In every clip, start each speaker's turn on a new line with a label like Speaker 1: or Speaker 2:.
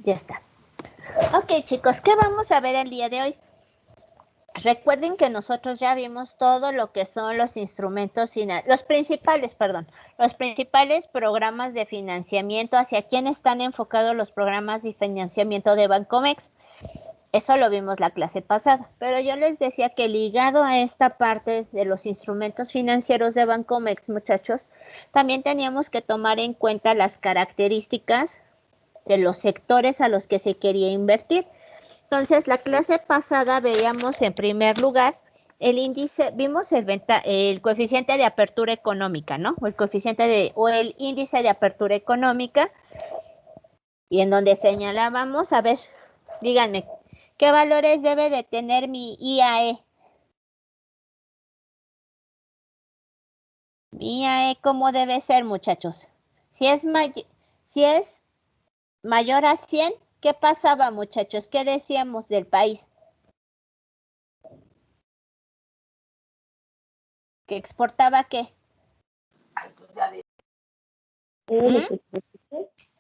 Speaker 1: Ya está. Ok, chicos, ¿qué vamos a ver el día de hoy? Recuerden que nosotros ya vimos todo lo que son los instrumentos, los principales programas de financiamiento, hacia quién están enfocados los programas de financiamiento de Bancomext. Eso lo vimos la clase pasada, pero yo les decía que ligado a esta parte de los instrumentos financieros de Bancomext, muchachos, también teníamos que tomar en cuenta las características de los sectores a los que se quería invertir. Entonces, la clase pasada veíamos en primer lugar el índice, vimos el coeficiente de apertura económica, ¿no? O el índice de apertura económica, y en donde señalábamos, a ver, díganme, ¿qué valores debe de tener mi IAE? Mi IAE, ¿cómo debe ser, muchachos? Si es mayor a 100, ¿qué pasaba, muchachos? ¿Qué decíamos del país? ¿Que exportaba qué?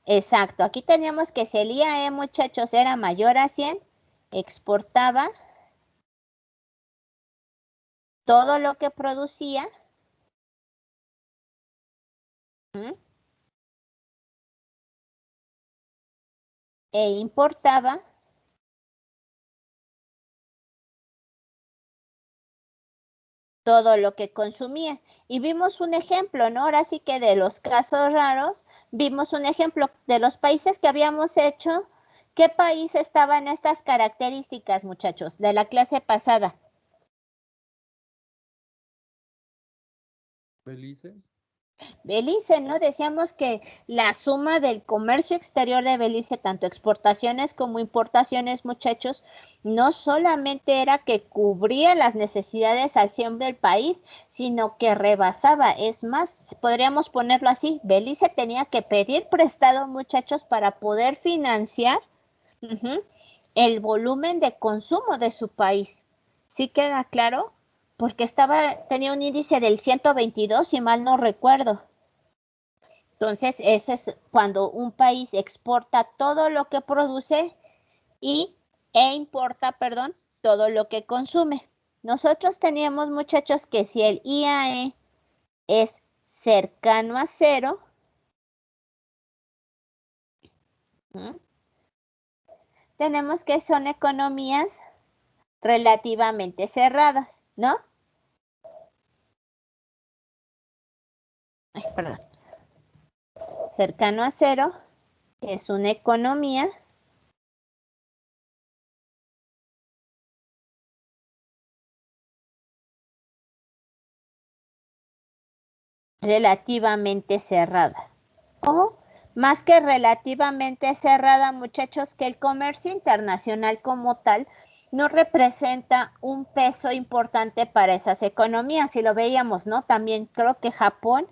Speaker 1: Exacto, aquí teníamos que si el IAE, muchachos, era mayor a 100, exportaba todo lo que producía. E importaba todo lo que consumía. Y vimos un ejemplo, ¿no? Ahora sí que de los casos raros, vimos un ejemplo de los países que habíamos hecho. ¿Qué país estaba en estas características, muchachos, de la clase pasada?
Speaker 2: Belice.
Speaker 1: Belice, ¿no? Decíamos que la suma del comercio exterior de Belice, tanto exportaciones como importaciones, muchachos, no solamente era que cubría las necesidades al 100 del país, sino que rebasaba. Es más, podríamos ponerlo así, Belice tenía que pedir prestado, muchachos, para poder financiar el volumen de consumo de su país. ¿Sí queda claro? Porque tenía un índice del 122, si mal no recuerdo. Entonces, ese es cuando un país exporta todo lo que produce e importa, perdón, todo lo que consume. Nosotros teníamos, muchachos, que si el IAE es cercano a 0, tenemos que son economías relativamente cerradas, ¿no? Ay, perdón. Cercano a 0 es una economía relativamente cerrada. O más que relativamente cerrada, muchachos, que el comercio internacional como tal no representa un peso importante para esas economías. Si lo veíamos, ¿no? También creo que Japón,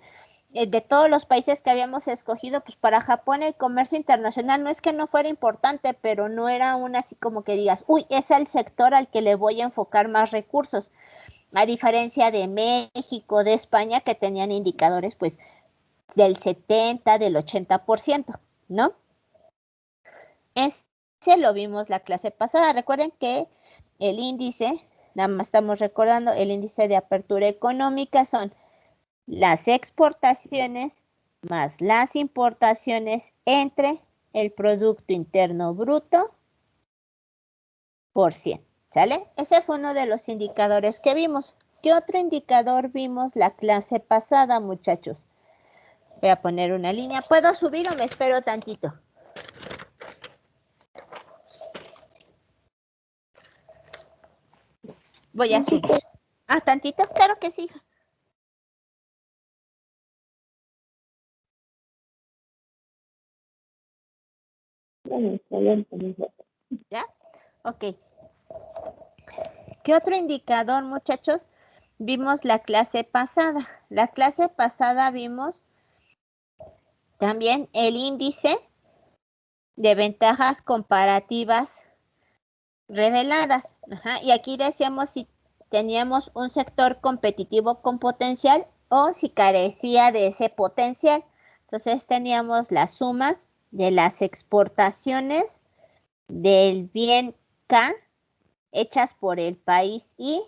Speaker 1: de todos los países que habíamos escogido, pues para Japón el comercio internacional no es que no fuera importante, pero no era un así como que digas, uy, es el sector al que le voy a enfocar más recursos. A diferencia de México, de España, que tenían indicadores, pues, del 70, del 80%, ¿no? Ese lo vimos la clase pasada. Recuerden que el índice, nada más estamos recordando, el índice de apertura económica son las exportaciones más las importaciones entre el Producto Interno Bruto por 100, ¿sale? Ese fue uno de los indicadores que vimos. ¿Qué otro indicador vimos la clase pasada, muchachos? Voy a poner una línea. ¿Puedo subir o me espero tantito? Voy a subir. Ah, tantito, claro que sí. ¿Ya? Ok. ¿Qué otro indicador, muchachos? Vimos la clase pasada. La clase pasada vimos también el índice de ventajas comparativas reveladas. Y aquí decíamos si teníamos un sector competitivo con potencial o si carecía de ese potencial. Entonces teníamos la suma de las exportaciones del bien K hechas por el país I,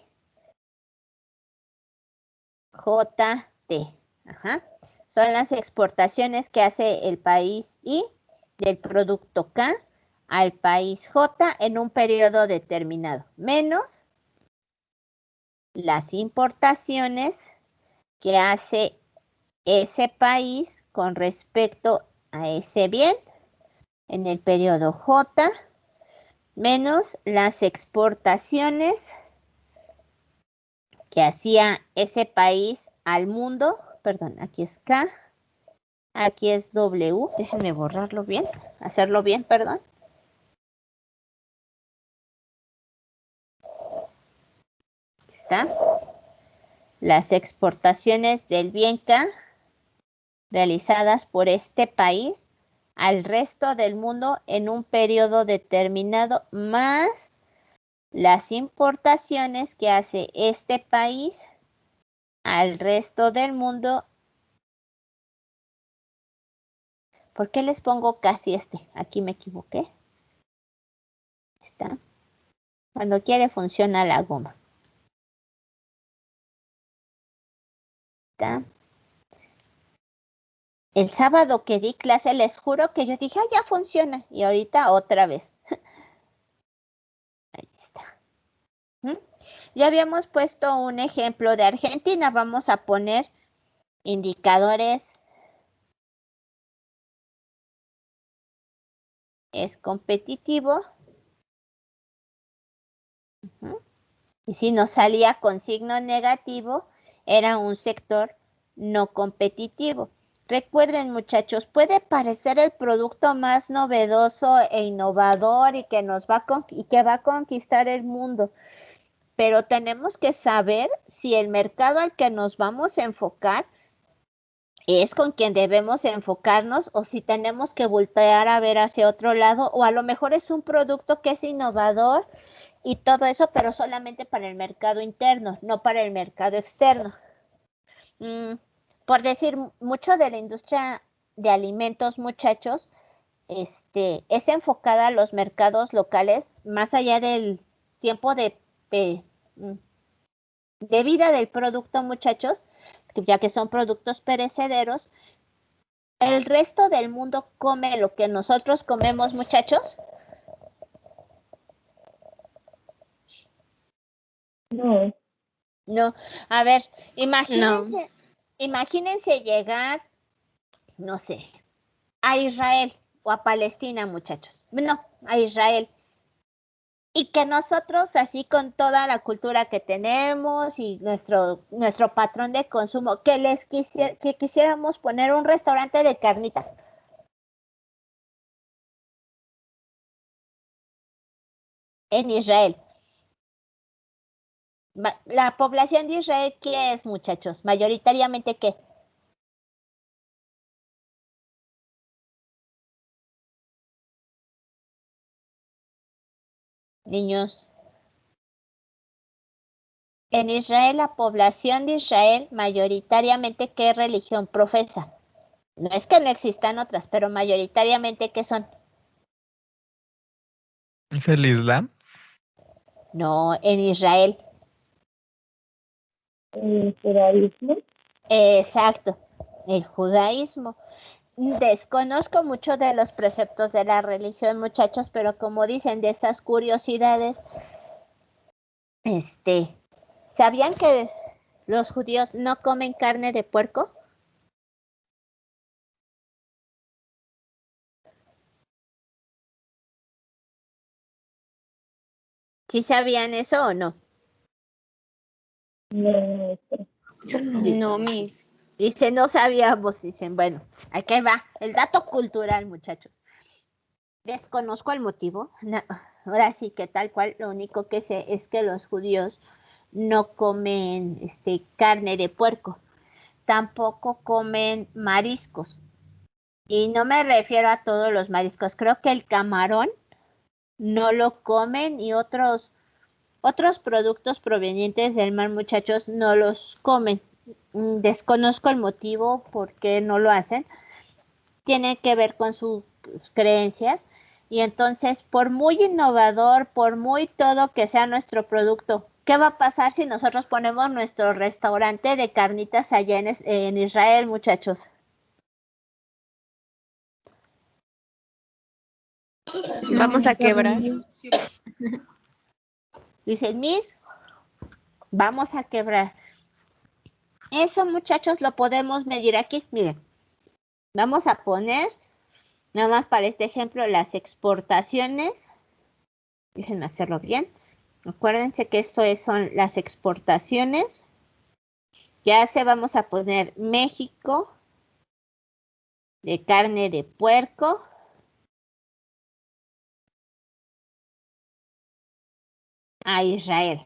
Speaker 1: JT. Ajá. Son las exportaciones que hace el país I del producto K al país J en un periodo determinado, menos las importaciones que hace ese país con respecto a ese bien en el periodo J, menos las exportaciones que hacía ese país al mundo. Perdón, aquí es K, aquí es W. Déjenme borrarlo bien, hacerlo bien, perdón. Está. Las exportaciones del bien K realizadas por este país al resto del mundo en un periodo determinado, más las importaciones que hace este país al resto del mundo. ¿Por qué les pongo casi este? Aquí me equivoqué. Está. Cuando quiere funciona la goma. Está. El sábado que di clase, les juro que yo dije, ah, ya funciona. Y ahorita otra vez. Ahí está. ¿Mm? Ya habíamos puesto un ejemplo de Argentina. Vamos a poner indicadores. Es competitivo. Y si nos salía con signo negativo, era un sector no competitivo. Recuerden, muchachos, puede parecer el producto más novedoso e innovador y que va a conquistar el mundo, pero tenemos que saber si el mercado al que nos vamos a enfocar es con quien debemos enfocarnos o si tenemos que voltear a ver hacia otro lado, o a lo mejor es un producto que es innovador y todo eso, pero solamente para el mercado interno, no para el mercado externo. Por decir, mucho de la industria de alimentos, muchachos, es enfocada a los mercados locales, más allá del tiempo de vida del producto, muchachos, ya que son productos perecederos. ¿El resto del mundo come lo que nosotros comemos, muchachos?
Speaker 2: No.
Speaker 1: No. A ver, imagínense llegar, no sé, a Israel o a Palestina, muchachos. No, a Israel. Y que nosotros, así con toda la cultura que tenemos y nuestro patrón de consumo, que quisiéramos poner un restaurante de carnitas. En Israel. La población de Israel, ¿qué es, muchachos? Mayoritariamente, ¿qué? Niños. En Israel, la población de Israel, mayoritariamente, ¿qué religión profesa? No es que no existan otras, pero mayoritariamente, ¿qué son?
Speaker 3: ¿Es el Islam?
Speaker 1: No, en Israel.
Speaker 2: ¿El judaísmo?
Speaker 1: Exacto, el judaísmo. Desconozco mucho de los preceptos de la religión, muchachos, pero como dicen de esas curiosidades, ¿sabían que los judíos no comen carne de puerco? ¿Sí sabían eso o no?
Speaker 2: No,
Speaker 4: No, Miss.
Speaker 1: Dice, no sabíamos, dicen, bueno, aquí va, el dato cultural, muchachos. Desconozco el motivo, no, ahora sí que tal cual, lo único que sé es que los judíos no comen carne de puerco, tampoco comen mariscos, y no me refiero a todos los mariscos, creo que el camarón no lo comen y otros productos provenientes del mar, muchachos, no los comen. Desconozco el motivo por qué no lo hacen. Tiene que ver con su pues, creencias. Y entonces, por muy innovador, por muy todo que sea nuestro producto, ¿qué va a pasar si nosotros ponemos nuestro restaurante de carnitas allá en Israel, muchachos?
Speaker 4: Vamos a quebrar.
Speaker 1: Dicen, Miss, vamos a quebrar. Eso, muchachos, lo podemos medir aquí. Miren, vamos a poner, nada más para este ejemplo, las exportaciones. Déjenme hacerlo bien. Acuérdense que esto son las exportaciones. Ya se vamos a poner México de carne de puerco. A Israel.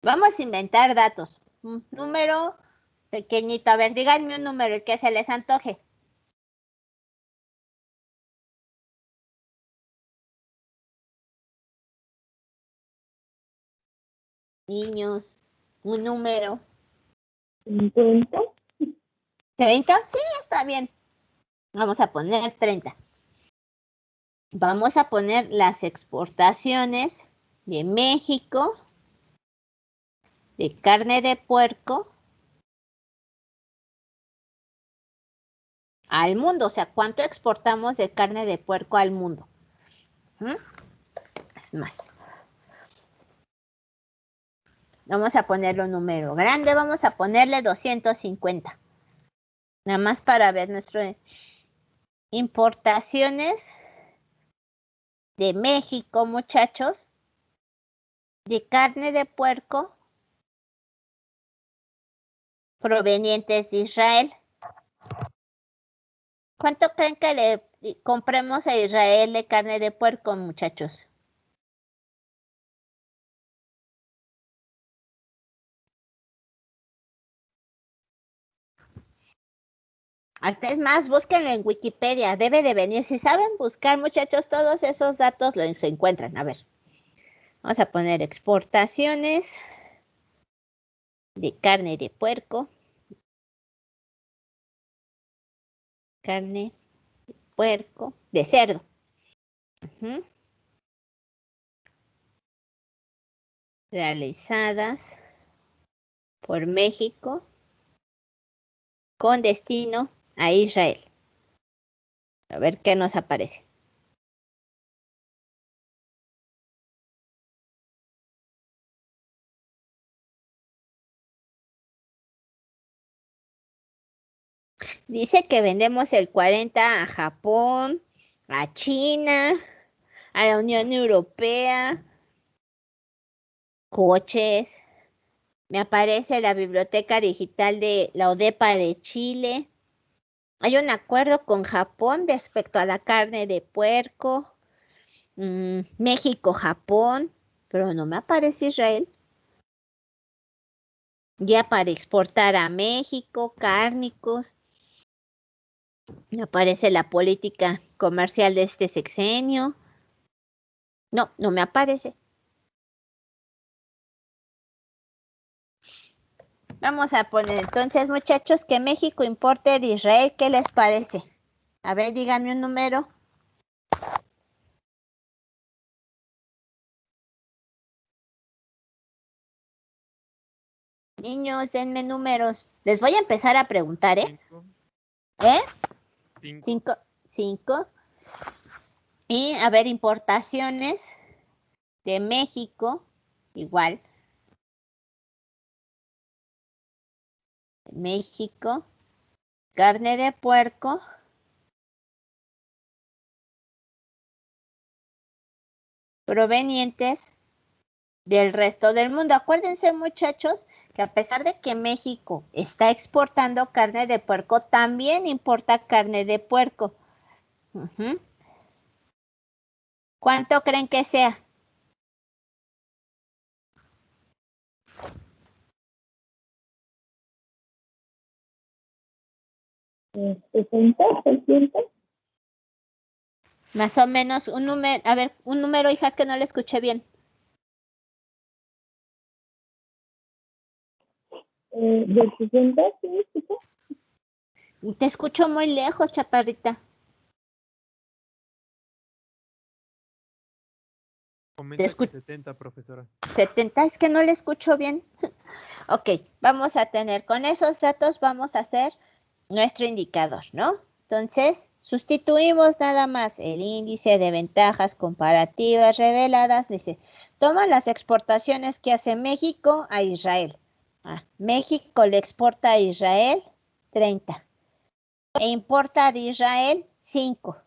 Speaker 1: Vamos a inventar datos. Un número pequeñito. A ver, díganme un número, el que se les antoje. Niños, un número.
Speaker 2: 50.
Speaker 1: ¿30? Sí, está bien. Vamos a poner 30. Vamos a poner las exportaciones de México de carne de puerco al mundo. O sea, ¿cuánto exportamos de carne de puerco al mundo? Es más. Vamos a ponerle un número grande. Vamos a ponerle 250. Nada más para ver nuestras importaciones de México, muchachos, de carne de puerco provenientes de Israel. ¿Cuánto creen que le compremos a Israel de carne de puerco, muchachos? Hasta es más, búsquenlo en Wikipedia, debe de venir. Si saben buscar, muchachos, todos esos datos los encuentran. A ver, vamos a poner exportaciones de carne de puerco. Carne de puerco, de cerdo. Realizadas por México con destino a Israel. A ver qué nos aparece. Dice que vendemos el 40 a Japón, a China, a la Unión Europea, coches. Me aparece la biblioteca digital de la ODEPA de Chile. Hay un acuerdo con Japón respecto a la carne de puerco. México, Japón, pero no me aparece Israel. Ya para exportar a México, cárnicos. Me aparece la política comercial de este sexenio. No, no me aparece. Vamos a poner entonces, muchachos, que México importe de Israel. ¿Qué les parece? A ver, díganme un número. Niños, denme números. Les voy a empezar a preguntar, ¿eh? 5. 5. Y a ver, importaciones de México, igual. México, carne de puerco. Provenientes del resto del mundo. Acuérdense, muchachos, que a pesar de que México está exportando carne de puerco, también importa carne de puerco. ¿Cuánto creen que sea?
Speaker 2: 60%.
Speaker 1: Más o menos un número, a ver, un número, hijas, que no le escuché bien.
Speaker 2: ¿Del 60, sí?
Speaker 1: Te escucho muy lejos, chaparrita.
Speaker 3: Comenta que 70, profesora.
Speaker 1: 70, es que no le escucho bien. Ok, vamos a tener, con esos datos vamos a hacer nuestro indicador, ¿no? Entonces, sustituimos nada más el índice de ventajas comparativas reveladas. Dice, toma las exportaciones que hace México a Israel. México le exporta a Israel 30 e importa de Israel 5.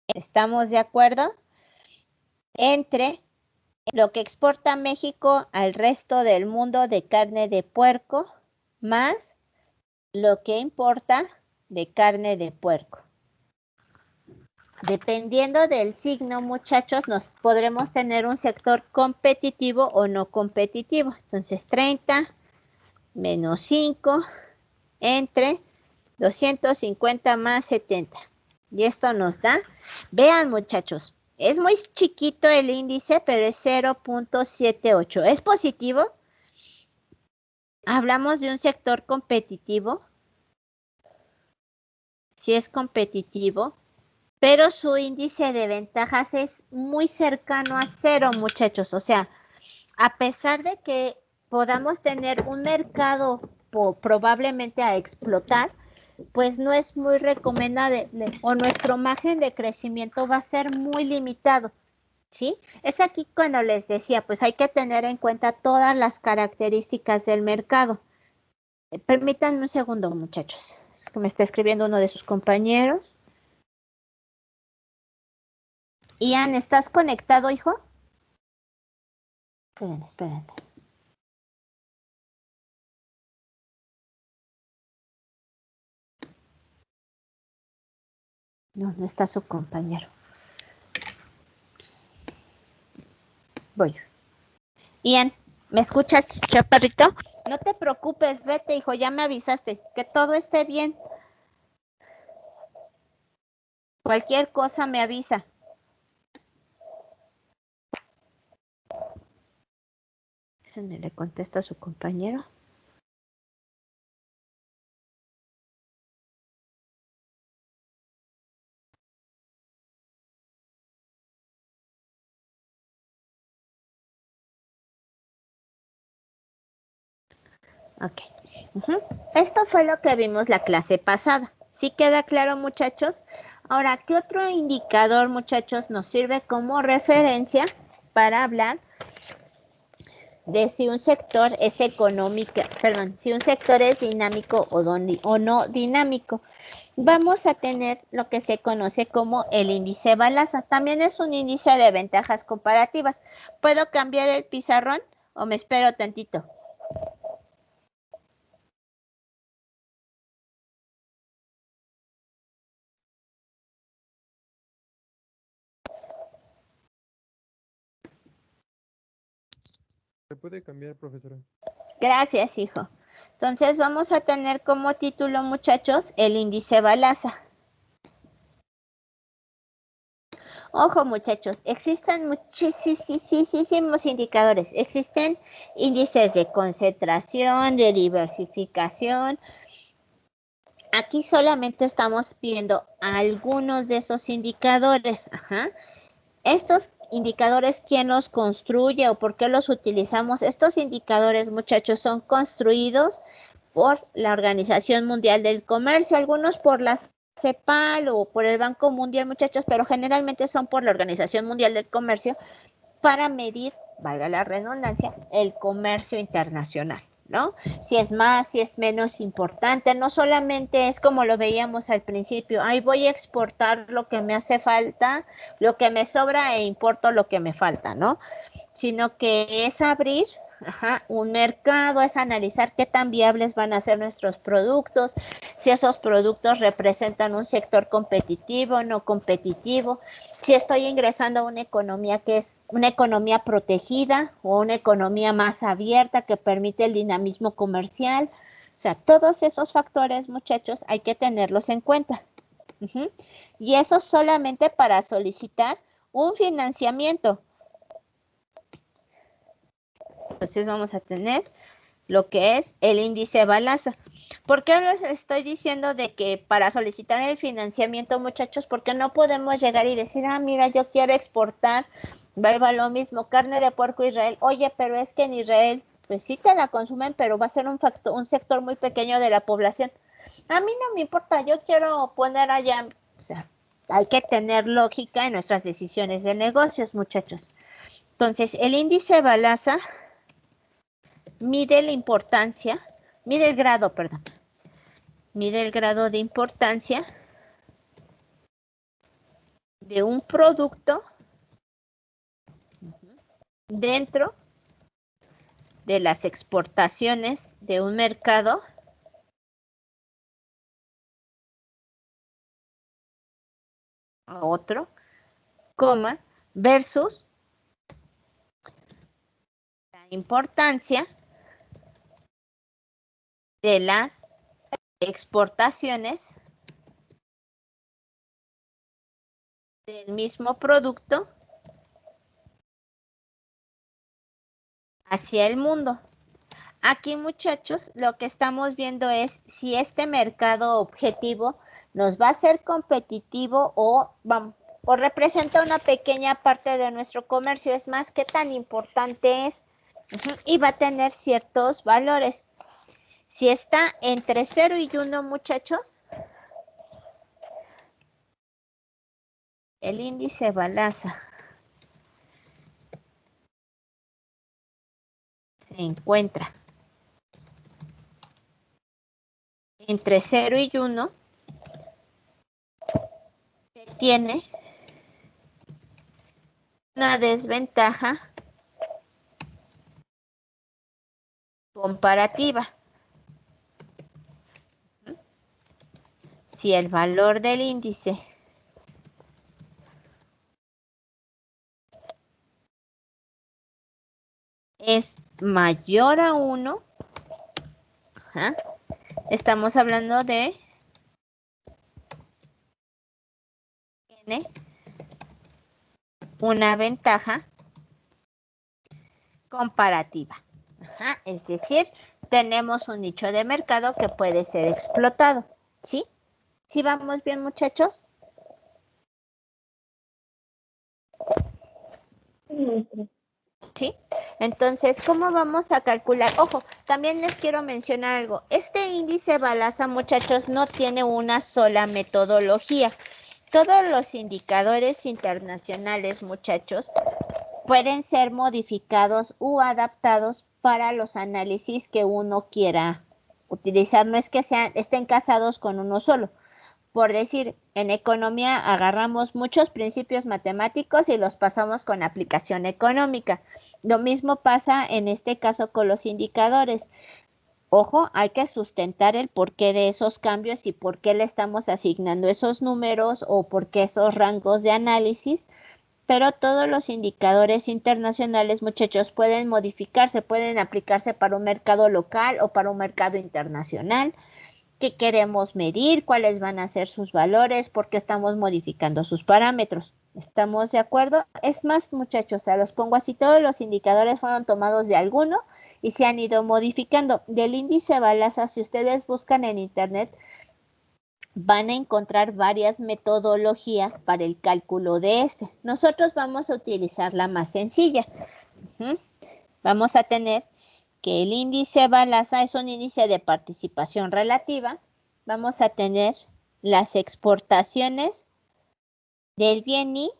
Speaker 1: ¿Estamos de acuerdo? Entre lo que exporta México al resto del mundo de carne de puerco más lo que importa de carne de puerco. Dependiendo del signo, muchachos, nos podremos tener un sector competitivo o no competitivo. Entonces, 30 menos 5 entre 250 más 70. Y esto nos da, vean muchachos, es muy chiquito el índice, pero es 0.78. ¿Es positivo? Hablamos de un sector competitivo. Sí es competitivo, pero su índice de ventajas es muy cercano a 0, muchachos. O sea, a pesar de que podamos tener un mercado probablemente a explotar, pues no es muy recomendable o nuestro margen de crecimiento va a ser muy limitado, ¿sí? Es aquí cuando les decía, pues hay que tener en cuenta todas las características del mercado. Permítanme un segundo, muchachos. Es que me está escribiendo uno de sus compañeros. Ian, ¿estás conectado, hijo? Esperen. No está su compañero. Voy. Ian, ¿me escuchas, chaparrito? No te preocupes, vete, hijo, ya me avisaste. Que todo esté bien. Cualquier cosa me avisa. Le contesta a su compañero. Ok. Esto fue lo que vimos la clase pasada. ¿Sí queda claro, muchachos? Ahora, ¿qué otro indicador, muchachos, nos sirve como referencia para hablar de si un sector es económico, si un sector es dinámico o no dinámico? Vamos a tener lo que se conoce como el índice Balazs. También es un índice de ventajas comparativas. ¿Puedo cambiar el pizarrón o me espero tantito?
Speaker 3: ¿Se puede cambiar, profesora?
Speaker 1: Gracias, hijo. Entonces vamos a tener como título, muchachos, el índice Balazs. Ojo, muchachos, existen muchísimos indicadores. Existen índices de concentración, de diversificación. Aquí solamente estamos viendo algunos de esos indicadores. Estos indicadores, ¿quién los construye o por qué los utilizamos? Estos indicadores, muchachos, son construidos por la Organización Mundial del Comercio, algunos por la CEPAL o por el Banco Mundial, muchachos, pero generalmente son por la Organización Mundial del Comercio para medir, valga la redundancia, el comercio internacional, ¿no? Si es más, si es menos importante, no solamente es como lo veíamos al principio, ay, voy a exportar lo que me hace falta, lo que me sobra e importo lo que me falta, ¿no? Sino que es abrir un mercado, es analizar qué tan viables van a ser nuestros productos, si esos productos representan un sector competitivo, no competitivo, si estoy ingresando a una economía que es una economía protegida o una economía más abierta que permite el dinamismo comercial. O sea, todos esos factores, muchachos, hay que tenerlos en cuenta. Y eso solamente para solicitar un financiamiento. Entonces vamos a tener lo que es el índice Balasa. ¿Por qué les estoy diciendo de que para solicitar el financiamiento, muchachos, porque no podemos llegar y decir, ah, mira, yo quiero exportar, vuelva lo mismo, carne de puerco a Israel, oye, pero es que en Israel, pues sí te la consumen, pero va a ser un sector muy pequeño de la población. A mí no me importa, yo quiero poner allá, o sea, hay que tener lógica en nuestras decisiones de negocios, muchachos. Entonces, el índice Balasa mide la importancia, mide el grado, perdón, mide el grado de importancia de un producto dentro de las exportaciones de un mercado a otro, coma, versus la importancia de las exportaciones del mismo producto hacia el mundo. Aquí, muchachos, lo que estamos viendo es si este mercado objetivo nos va a ser competitivo o representa una pequeña parte de nuestro comercio. Es más, qué tan importante es, y va a tener ciertos valores. Si está entre 0 y 1, muchachos, el índice Balasa se encuentra entre 0 y 1, tiene una desventaja comparativa. Si el valor del índice es mayor a 1, estamos hablando de tiene una ventaja comparativa. Es decir, tenemos un nicho de mercado que puede ser explotado. ¿Sí? ¿Sí vamos bien, muchachos? ¿Sí? Entonces, ¿cómo vamos a calcular? Ojo, también les quiero mencionar algo. Este índice Balasa, muchachos, no tiene una sola metodología. Todos los indicadores internacionales, muchachos, pueden ser modificados u adaptados para los análisis que uno quiera utilizar. No es que estén casados con uno solo. Por decir, en economía agarramos muchos principios matemáticos y los pasamos con aplicación económica. Lo mismo pasa en este caso con los indicadores. Ojo, hay que sustentar el porqué de esos cambios y por qué le estamos asignando esos números o por qué esos rangos de análisis, pero todos los indicadores internacionales, muchachos, pueden modificarse, pueden aplicarse para un mercado local o para un mercado internacional. ¿Qué queremos medir? ¿Cuáles van a ser sus valores? ¿Por qué estamos modificando sus parámetros? ¿Estamos de acuerdo? Es más, muchachos, los pongo así, todos los indicadores fueron tomados de alguno y se han ido modificando. Del índice Balasa, si ustedes buscan en internet, van a encontrar varias metodologías para el cálculo de este. Nosotros vamos a utilizar la más sencilla. Vamos a tener que el índice Balasa es un índice de participación relativa. Vamos a tener las exportaciones del bien I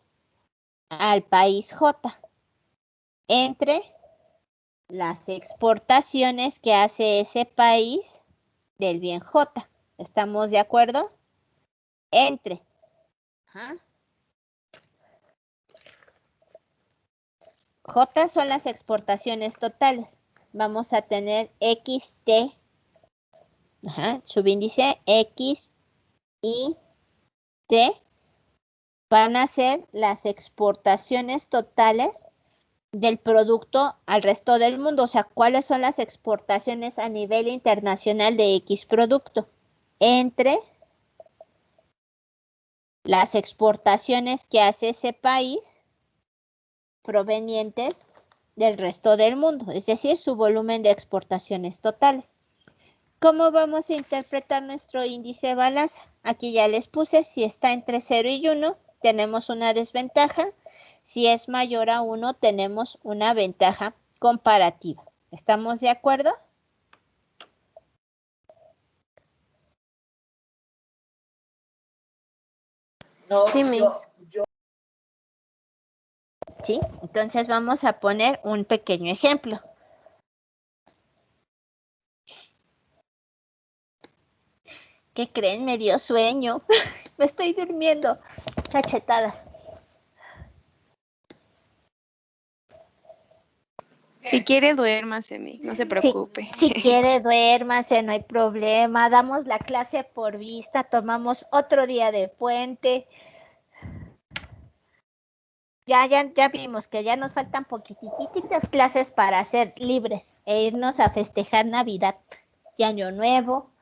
Speaker 1: al país J entre las exportaciones que hace ese país del bien J. ¿Estamos de acuerdo? Entre. J son las exportaciones totales. Vamos a tener XT, subíndice X, Y, T, van a ser las exportaciones totales del producto al resto del mundo. O sea, ¿cuáles son las exportaciones a nivel internacional de X producto? Entre las exportaciones que hace ese país provenientes del resto del mundo, es decir, su volumen de exportaciones totales. ¿Cómo vamos a interpretar nuestro índice Balassa? Aquí ya les puse, si está entre 0 y 1, tenemos una desventaja. Si es mayor a 1, tenemos una ventaja comparativa. ¿Estamos de acuerdo?
Speaker 4: Sí, Miss.
Speaker 1: ¿Sí? Entonces vamos a poner un pequeño ejemplo. ¿Qué creen? Me dio sueño. Me estoy durmiendo. Cachetadas.
Speaker 4: Si quiere, duérmase, Miss. No se preocupe.
Speaker 1: Si quiere, duérmase, no hay problema. Damos la clase por vista, tomamos otro día de puente. Ya vimos que ya nos faltan poquititas clases para ser libres e irnos a festejar Navidad y Año Nuevo.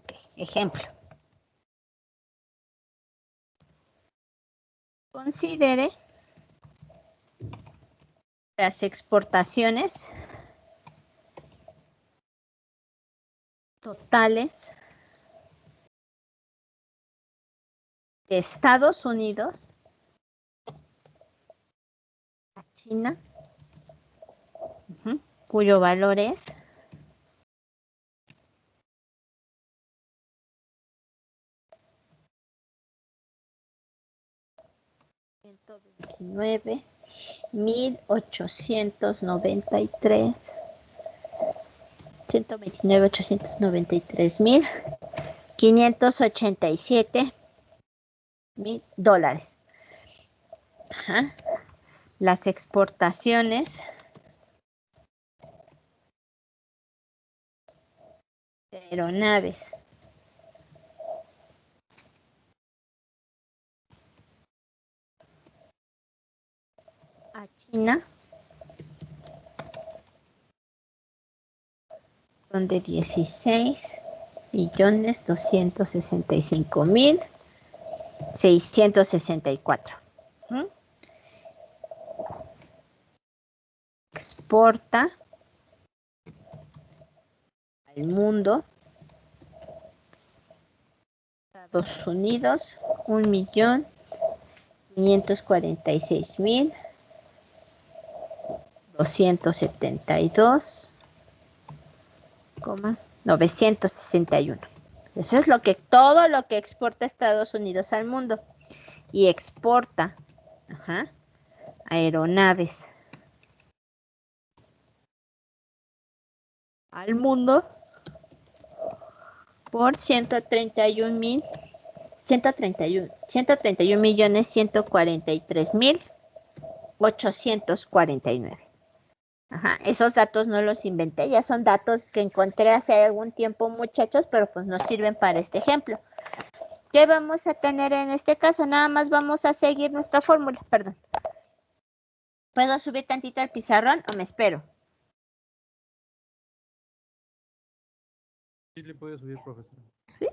Speaker 1: Okay, ejemplo. Considere las exportaciones totales de Estados Unidos a China, cuyo valor es $129,893,587,000. Ajá. Las exportaciones de aeronaves a China son de 16.265.664. Exporta al mundo Estados Unidos 1.546.272,961. Eso es todo lo que exporta Estados Unidos al mundo. Y exporta aeronaves al mundo por 131.143.849. Esos datos no los inventé, ya son datos que encontré hace algún tiempo, muchachos, pero pues nos sirven para este ejemplo. ¿Qué vamos a tener en este caso? Nada más vamos a seguir nuestra fórmula, perdón. ¿Puedo subir tantito al pizarrón o me espero?
Speaker 3: Sí, le puede subir, profesor.
Speaker 1: ¿Sí?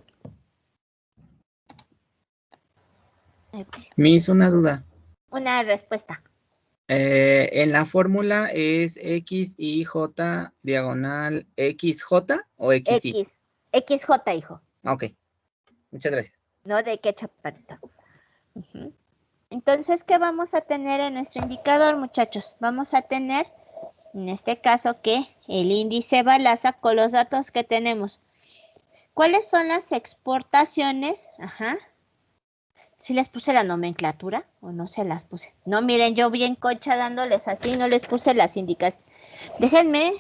Speaker 1: Okay.
Speaker 5: Miss, una duda.
Speaker 1: Una respuesta.
Speaker 5: En la fórmula es XIJ diagonal XJ o XY.
Speaker 1: XJ, hijo.
Speaker 5: Ok. Muchas gracias.
Speaker 1: No de qué chaparrito. Entonces, ¿qué vamos a tener en nuestro indicador, muchachos? Vamos a tener, en este caso, que el índice Balassa con los datos que tenemos. ¿Cuáles son las exportaciones? ¿Sí les puse la nomenclatura o no se las puse? No, miren, yo bien concha dándoles así, no les puse las indicaciones. Déjenme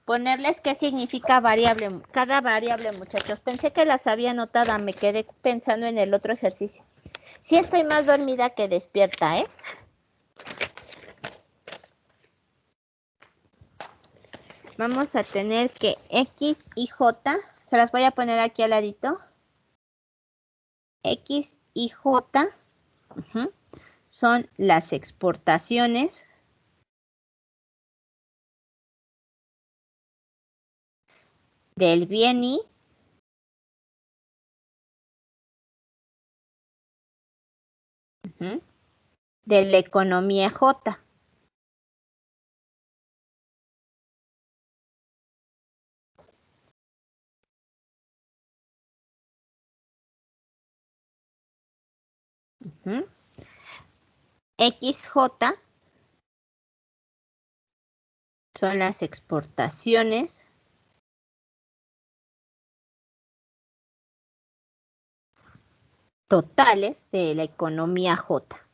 Speaker 1: ponerles qué significa variable, cada variable, muchachos. Pensé que las había anotada, me quedé pensando en el otro ejercicio. Sí estoy más dormida que despierta, ¿eh? Vamos a tener que X y J, se las voy a poner aquí al ladito. X y J son las exportaciones del bien y de la economía J. XJ son las exportaciones totales de la economía J.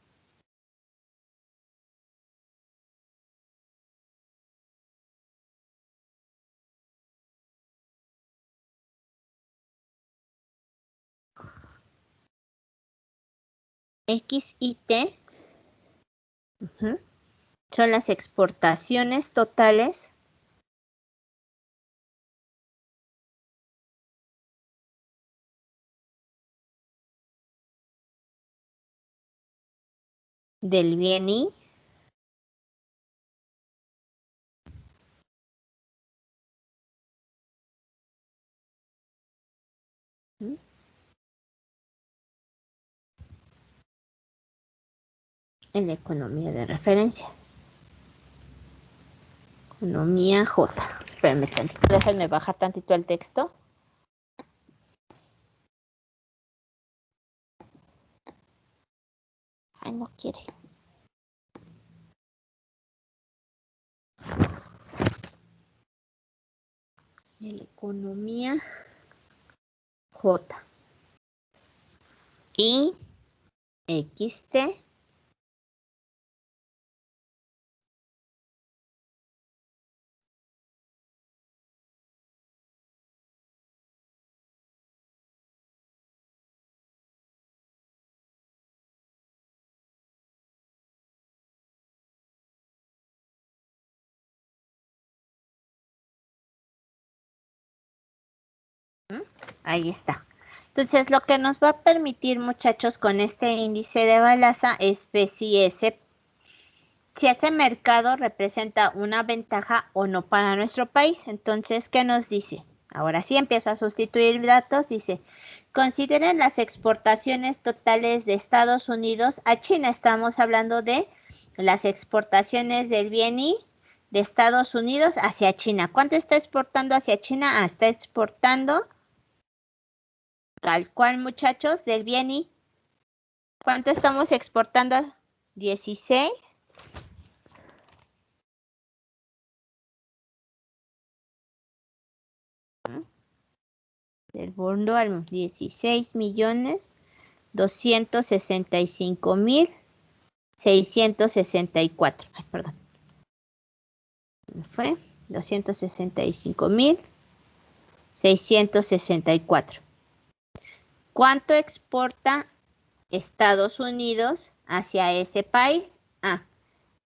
Speaker 1: X y T son las exportaciones totales del bien Y en la economía de referencia. Economía J. Espérenme tantito, déjenme bajar tantito el texto. Ay, no quiere. En la economía J. Y XT ahí está. Entonces, lo que nos va a permitir, muchachos, con este índice de Balazs es ver si ese mercado representa una ventaja o no para nuestro país. Entonces, ¿qué nos dice? Ahora sí empiezo a sustituir datos. Dice, consideren las exportaciones totales de Estados Unidos a China. Estamos hablando de las exportaciones del bien Y de Estados Unidos hacia China. ¿Cuánto está exportando hacia China? Está exportando tal cual, muchachos, del bien Y. ¿Cuánto estamos exportando? 16. Del mundo al 16.265.664. Ay, perdón. Fue 265.664. ¿Cuánto exporta Estados Unidos hacia ese país?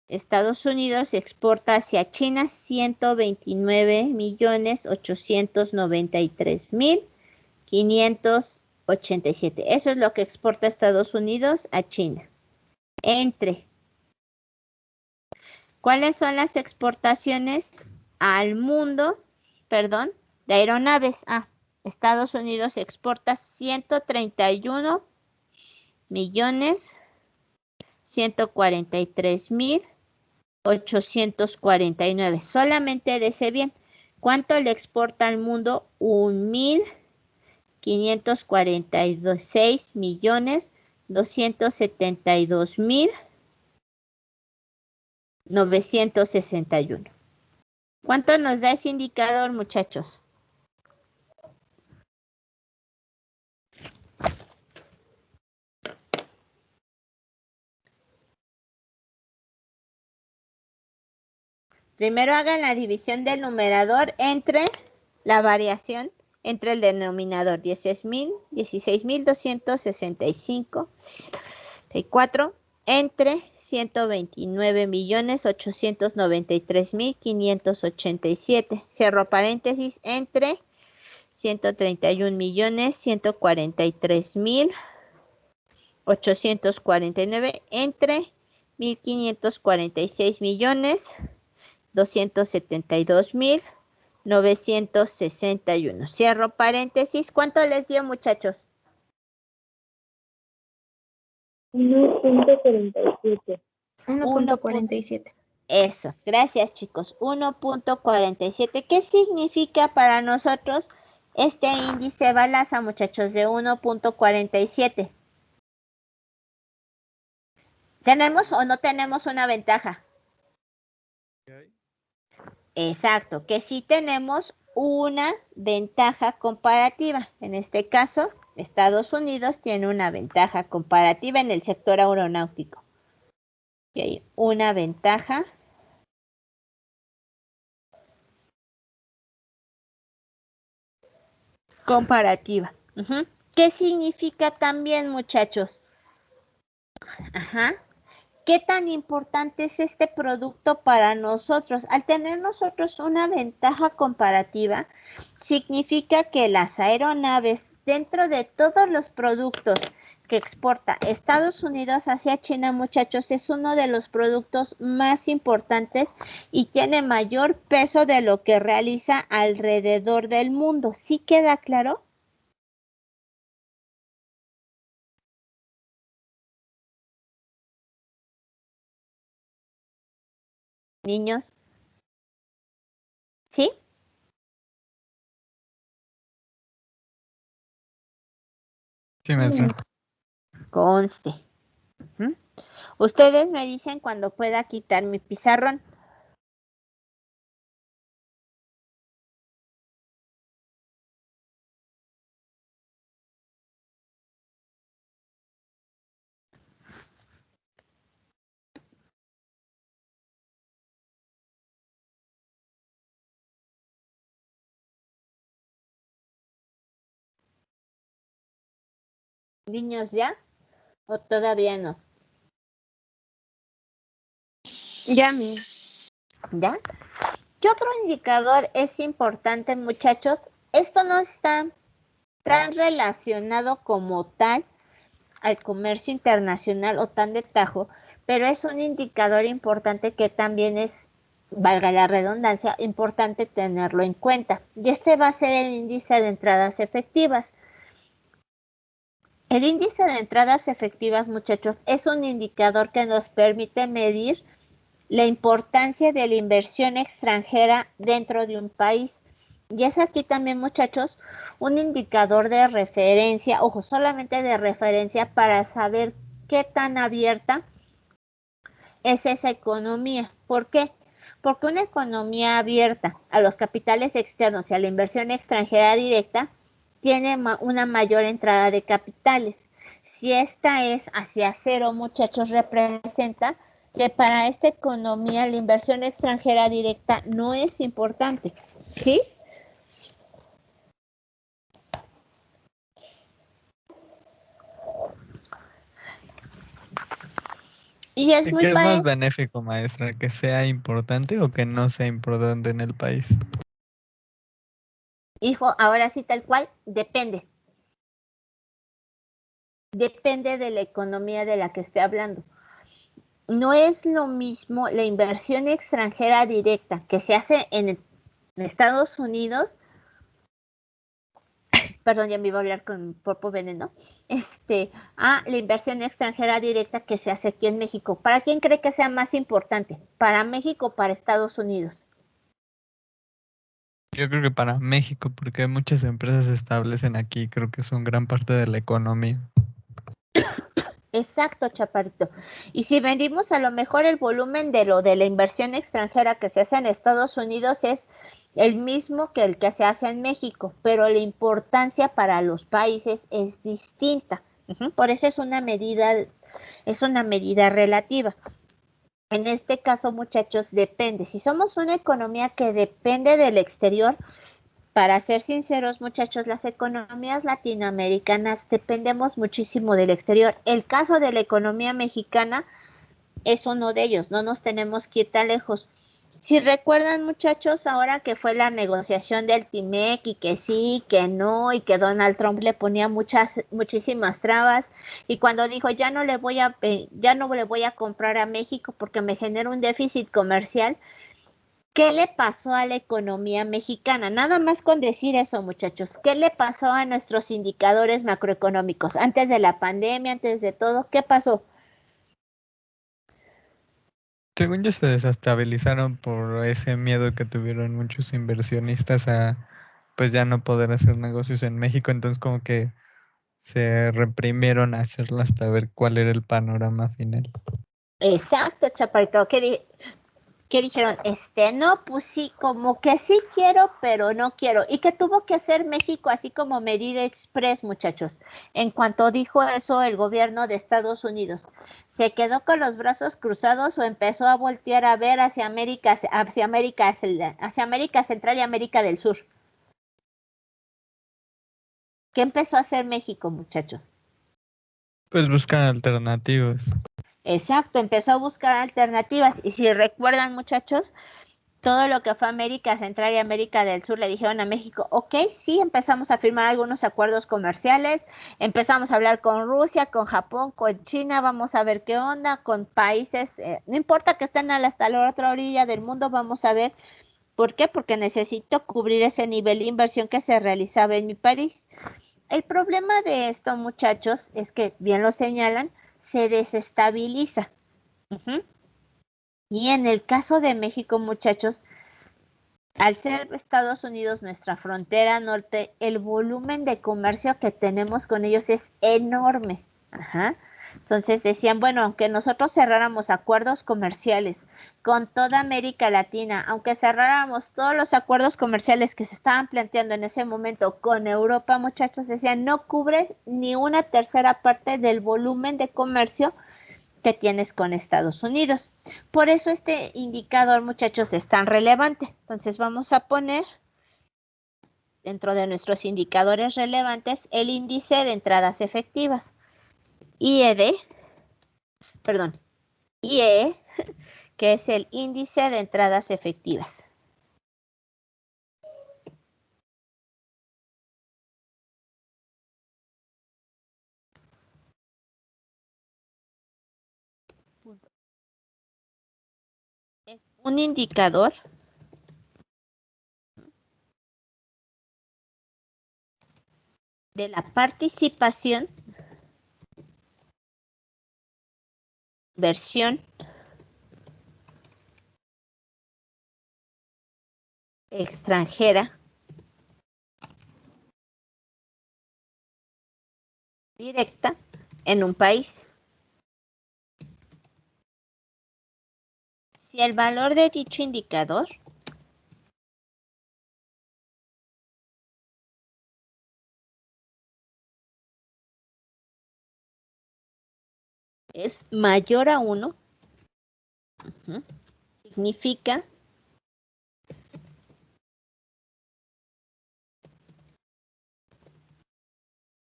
Speaker 1: Estados Unidos exporta hacia China 129.893.587. Eso es lo que exporta Estados Unidos a China. ¿Cuáles son las exportaciones al mundo, de aeronaves? Estados Unidos exporta 131.143.849. Solamente de ese bien. ¿Cuánto le exporta al mundo? 1.546.272.961. ¿Cuánto nos da ese indicador, muchachos? Primero hagan la división del numerador entre la variación entre el denominador. 16.265.4 entre 129.893.587. Cierro paréntesis, entre 131.143.849 entre 1.546.272.961. Cierro paréntesis. ¿Cuánto les dio, muchachos?
Speaker 2: 1.47.
Speaker 4: 1.47.
Speaker 1: Eso, gracias chicos. 1.47. ¿Qué significa para nosotros este índice Balazs, muchachos, de 1.47? ¿Tenemos o no tenemos una ventaja? Exacto, que sí tenemos una ventaja comparativa. En este caso, Estados Unidos tiene una ventaja comparativa en el sector aeronáutico. Y hay una ventaja comparativa. ¿Qué significa también, muchachos? ¿Qué tan importante es este producto para nosotros? Al tener nosotros una ventaja comparativa, significa que las aeronaves, dentro de todos los productos que exporta Estados Unidos hacia China, muchachos, es uno de los productos más importantes y tiene mayor peso de lo que realiza alrededor del mundo. ¿Sí queda claro? Niños. ¿Sí?
Speaker 6: Sí, maestra.
Speaker 1: Conste. Ustedes me dicen cuando pueda quitar mi pizarrón. Niños, ¿ya? ¿O todavía no?
Speaker 4: Ya, mi.
Speaker 1: ¿Ya? ¿Qué otro indicador es importante, muchachos? Esto no está tan relacionado como tal al comercio internacional o tan de tajo, pero es un indicador importante que también es, valga la redundancia, importante tenerlo en cuenta. Y este va a ser el índice de entradas efectivas. El índice de entradas efectivas, muchachos, es un indicador que nos permite medir la importancia de la inversión extranjera dentro de un país. Y es aquí también, muchachos, un indicador de referencia, ojo, solamente de referencia para saber qué tan abierta es esa economía. ¿Por qué? Porque una economía abierta a los capitales externos y a la inversión extranjera directa tiene una mayor entrada de capitales. Si esta es hacia cero, muchachos, representa que para esta economía la inversión extranjera directa no es importante, ¿sí? Y es
Speaker 6: ¿Y
Speaker 1: muy
Speaker 6: qué es más
Speaker 1: parecido.
Speaker 6: benéfico, maestra? ¿Que sea importante o que no sea importante en el país?
Speaker 1: Hijo, ahora sí tal cual, depende. Depende de la economía de la que esté hablando. No es lo mismo la inversión extranjera directa que se hace en Estados Unidos, perdón, ya me iba a hablar con Popo Veneno, a la inversión extranjera directa que se hace aquí en México. ¿Para quién cree que sea más importante? ¿Para México o para Estados Unidos?
Speaker 6: Yo creo que para México, porque muchas empresas se establecen aquí, creo que son gran parte de la economía.
Speaker 1: Exacto, Chaparrito. Y si vendimos a lo mejor el volumen de lo de la inversión extranjera que se hace en Estados Unidos es el mismo que el que se hace en México, pero la importancia para los países es distinta. Por eso es una medida relativa. En este caso, muchachos, depende. Si somos una economía que depende del exterior, para ser sinceros, muchachos, las economías latinoamericanas dependemos muchísimo del exterior. El caso de la economía mexicana es uno de ellos, no nos tenemos que ir tan lejos. Si recuerdan, muchachos, ahora que fue la negociación del TIMEC y que sí, que no, y que Donald Trump le ponía muchísimas trabas, y cuando dijo ya no le voy a comprar a México porque me genera un déficit comercial, ¿Qué le pasó a la economía mexicana? Nada más con decir eso, muchachos. ¿Qué le pasó a nuestros indicadores macroeconómicos? Antes de la pandemia, antes de todo, ¿qué pasó?
Speaker 6: Según yo se desestabilizaron por ese miedo que tuvieron muchos inversionistas a pues ya no poder hacer negocios en México, entonces como que se reprimieron a hacerlo hasta ver cuál era el panorama final.
Speaker 1: Exacto, Chaparrito. ¿Qué dijeron? No, pues sí, como que sí quiero, pero no quiero. ¿Y qué tuvo que hacer México así como medida express, muchachos? En cuanto dijo eso el gobierno de Estados Unidos, ¿se quedó con los brazos cruzados o empezó a voltear a ver hacia América, hacia América Central y América del Sur? ¿Qué empezó a hacer México, muchachos?
Speaker 6: Pues buscan alternativas.
Speaker 1: Exacto, empezó a buscar alternativas. Y si recuerdan, muchachos, todo lo que fue América Central y América del Sur le dijeron a México, ok, sí, empezamos a firmar algunos acuerdos comerciales, empezamos a hablar con Rusia, con Japón, con China, vamos a ver qué onda, con países, no importa que estén hasta la otra orilla del mundo, vamos a ver. ¿Por qué? Porque necesito cubrir ese nivel de inversión que se realizaba en mi país. El problema de esto, muchachos, es que, bien lo señalan, se desestabiliza. Ujú. Y en el caso de México, muchachos, al ser Estados Unidos nuestra frontera norte, el volumen de comercio que tenemos con ellos es enorme. Ajá. Entonces decían, bueno, aunque nosotros cerráramos acuerdos comerciales con toda América Latina, aunque cerráramos todos los acuerdos comerciales que se estaban planteando en ese momento con Europa, muchachos, decían, no cubres ni una tercera parte del volumen de comercio que tienes con Estados Unidos. Por eso este indicador, muchachos, es tan relevante. Entonces vamos a poner dentro de nuestros indicadores relevantes el índice de entradas efectivas. IED, perdón, IE, que es el índice de entradas efectivas. Es un indicador de la participación, versión extranjera directa en un país. Si el valor de dicho indicador es mayor a 1, significa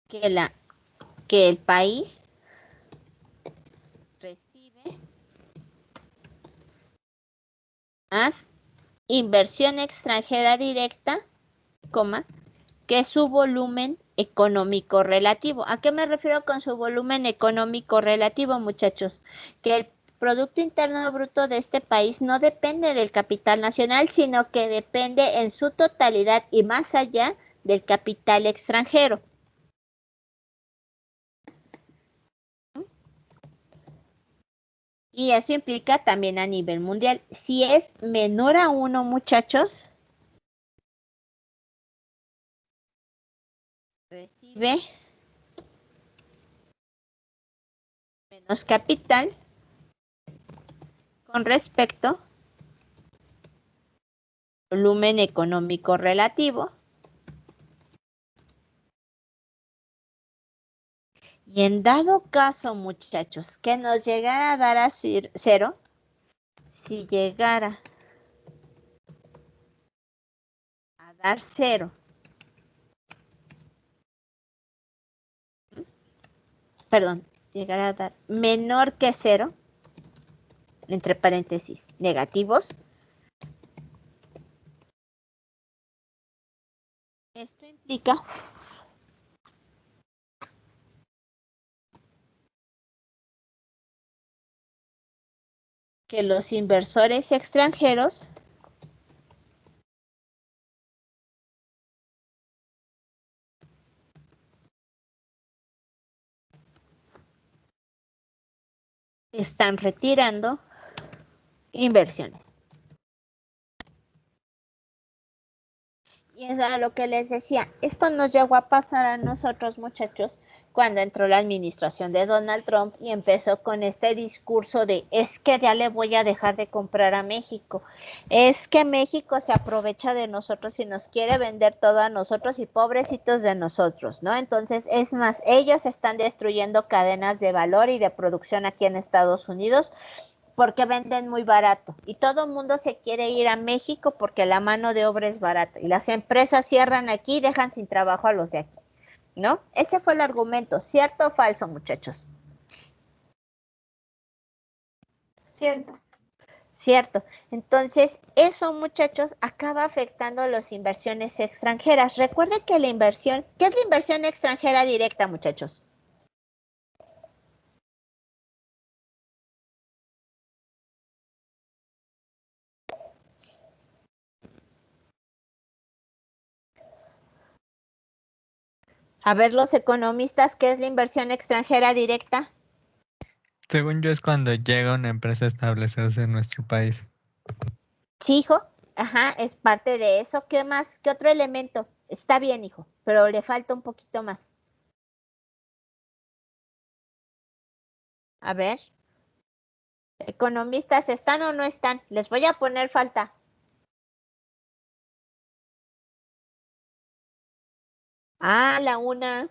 Speaker 1: que el país recibe más inversión extranjera directa, coma, que su volumen económico relativo. ¿A qué me refiero con su volumen económico relativo, muchachos? Que el Producto Interno Bruto de este país no depende del capital nacional, sino que depende en su totalidad y más allá del capital extranjero. Y eso implica también a nivel mundial. Si es menor a 1, muchachos, recibe menos capital con respecto al volumen económico relativo. Y en dado caso, muchachos, que nos llegara a dar a 0, si llegara a dar 0, perdón, llegara a dar menor que 0, entre paréntesis, negativos, esto implica que los inversores extranjeros están retirando inversiones. Y es a lo que les decía, esto nos llegó a pasar a nosotros, muchachos, cuando entró la administración de Donald Trump y empezó con este discurso de es que ya le voy a dejar de comprar a México, es que México se aprovecha de nosotros y nos quiere vender todo a nosotros y pobrecitos de nosotros, ¿no? Entonces, es más, ellos están destruyendo cadenas de valor y de producción aquí en Estados Unidos porque venden muy barato y todo el mundo se quiere ir a México porque la mano de obra es barata y las empresas cierran aquí y dejan sin trabajo a los de aquí, ¿no? Ese fue el argumento, ¿cierto o falso, muchachos?
Speaker 7: Cierto.
Speaker 1: Cierto. Entonces, eso, muchachos, acaba afectando a las inversiones extranjeras. Recuerden que la inversión, ¿qué es la inversión extranjera directa, muchachos? A ver, los economistas, ¿qué es la inversión extranjera directa?
Speaker 6: Según yo es cuando llega una empresa a establecerse en nuestro país.
Speaker 1: Sí, hijo. Ajá, es parte de eso. ¿Qué más? ¿Qué otro elemento? Está bien, hijo, pero le falta un poquito más. A ver. Economistas, ¿están o no están? Les voy a poner falta. Ah, la una.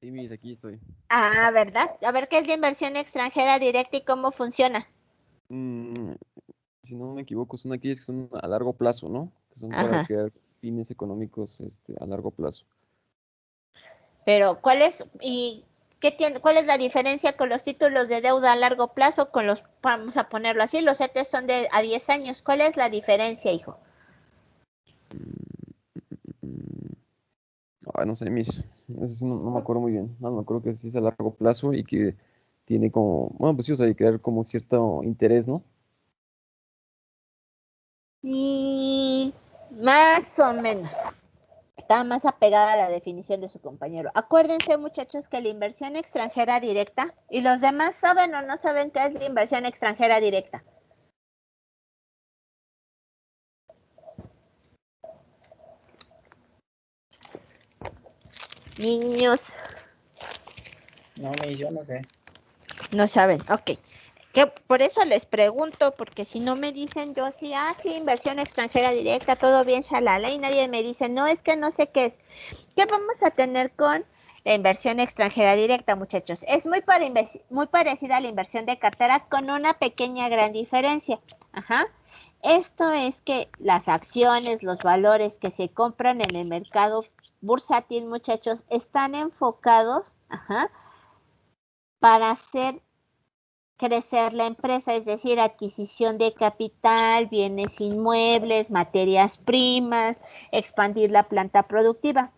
Speaker 8: Sí, mis, aquí estoy.
Speaker 1: Ah, ¿verdad? A ver, ¿qué es la inversión extranjera directa y cómo funciona?
Speaker 8: Si no me equivoco, son aquellas que son a largo plazo, ¿no? Que son para
Speaker 1: Ajá.
Speaker 8: crear fines económicos a largo plazo.
Speaker 1: Pero, ¿cuál es y qué tiene, cuál es la diferencia con los títulos de deuda a largo plazo con los, vamos a ponerlo así, los CETES son de a 10 años? ¿Cuál es la diferencia, hijo?
Speaker 8: Ay, no sé, eso sí no me acuerdo muy bien. No me acuerdo que sí es a largo plazo y que tiene como, bueno, pues sí, o sea, hay que crear como cierto interés, ¿no?
Speaker 1: Más o menos. Está más apegada a la definición de su compañero. Acuérdense, muchachos, que la inversión extranjera directa, y los demás saben o no saben qué es la inversión extranjera directa. Niños,
Speaker 5: No, yo no sé.
Speaker 1: no saben, ok. Que por eso les pregunto, porque si no me dicen yo sí, sí, inversión extranjera directa, todo bien, shalala, y nadie me dice, no, es que no sé qué es. ¿Qué vamos a tener con la inversión extranjera directa, muchachos? Es muy parecida a la inversión de cartera con una pequeña gran diferencia. Ajá. Esto es que las acciones, los valores que se compran en el mercado bursátil, muchachos, están enfocados, para hacer crecer la empresa, es decir, adquisición de capital, bienes inmuebles, materias primas, expandir la planta productiva.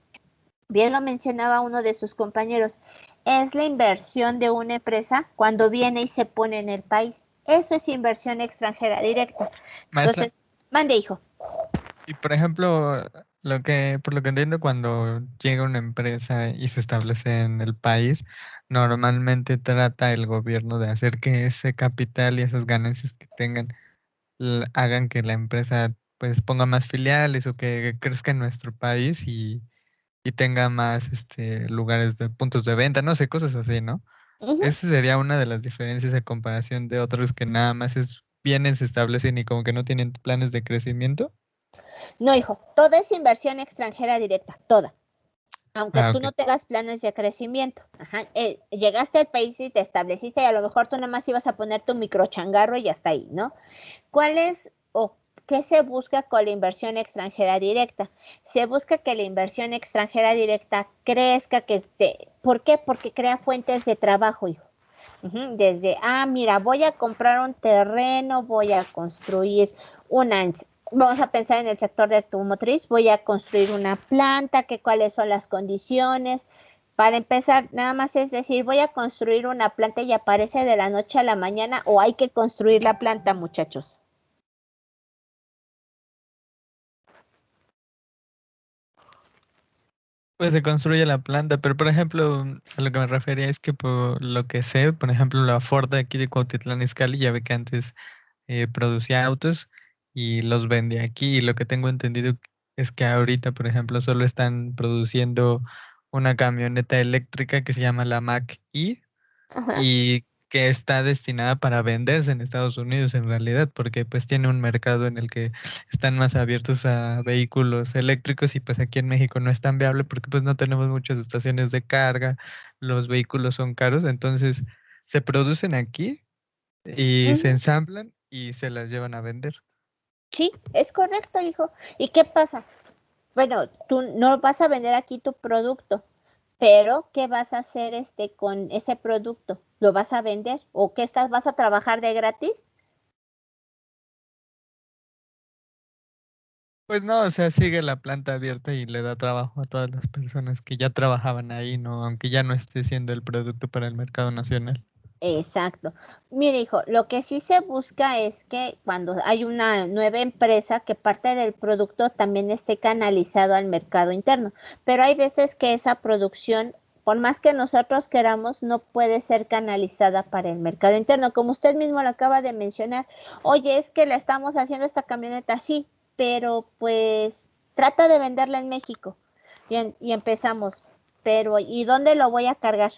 Speaker 1: Bien lo mencionaba uno de sus compañeros, es la inversión de una empresa cuando viene y se pone en el país. Eso es inversión extranjera directa.
Speaker 6: Maestra,
Speaker 1: Entonces, mande, hijo.
Speaker 6: y por ejemplo, por lo que entiendo, cuando llega una empresa y se establece en el país, normalmente trata el gobierno de hacer que ese capital y esas ganancias que tengan hagan que la empresa pues ponga más filiales o que crezca en nuestro país y tenga más lugares de puntos de venta, no sé, cosas así, ¿no? Esa sería una de las diferencias a comparación de otros que nada más vienen, se establecen y como que no tienen planes de crecimiento.
Speaker 1: No, hijo, toda es inversión extranjera directa, toda. Aunque
Speaker 6: Ah,
Speaker 1: tú
Speaker 6: ok.
Speaker 1: no tengas planes de crecimiento. Llegaste al país y te estableciste y a lo mejor tú nada más ibas a poner tu microchangarro y hasta ahí, ¿no? ¿Cuál es o qué se busca con la inversión extranjera directa? Se busca que la inversión extranjera directa crezca, ¿por qué? Porque crea fuentes de trabajo, hijo. Desde, mira, voy a comprar un terreno, voy a construir vamos a pensar en el sector de automotriz, voy a construir una planta, cuáles son las condiciones. Para empezar, nada más es decir, voy a construir una planta y aparece de la noche a la mañana o hay que construir la planta, muchachos.
Speaker 6: Pues se construye la planta, pero por ejemplo, a lo que me refería es que por lo que sé, por ejemplo, la Ford de aquí de Cuautitlán Izcalli, ya ve que antes producía autos y los vende aquí. Y lo que tengo entendido es que ahorita, por ejemplo, solo están produciendo una camioneta eléctrica que se llama la Mach-E
Speaker 1: Ajá.
Speaker 6: y que está destinada para venderse en Estados Unidos en realidad, porque pues tiene un mercado en el que están más abiertos a vehículos eléctricos y pues aquí en México no es tan viable porque pues no tenemos muchas estaciones de carga, los vehículos son caros, entonces se producen aquí y se
Speaker 1: Ujú.
Speaker 6: ensamblan y se las llevan a vender.
Speaker 1: Sí, es correcto, hijo. ¿Y qué pasa? Bueno, tú no vas a vender aquí tu producto, pero ¿qué vas a hacer con ese producto? ¿Lo vas a vender? ¿O qué vas a trabajar de gratis?
Speaker 6: Pues no, o sea, sigue la planta abierta y le da trabajo a todas las personas que ya trabajaban ahí, ¿no? Aunque ya no esté siendo el producto para el mercado nacional.
Speaker 1: Exacto. Mire, hijo, lo que sí se busca es que cuando hay una nueva empresa, que parte del producto también esté canalizado al mercado interno. Pero hay veces que esa producción, por más que nosotros queramos, no puede ser canalizada para el mercado interno. Como usted mismo lo acaba de mencionar, oye, es que le estamos haciendo esta camioneta, sí, pero pues trata de venderla en México. Bien, y empezamos. Pero, ¿y dónde lo voy a cargar?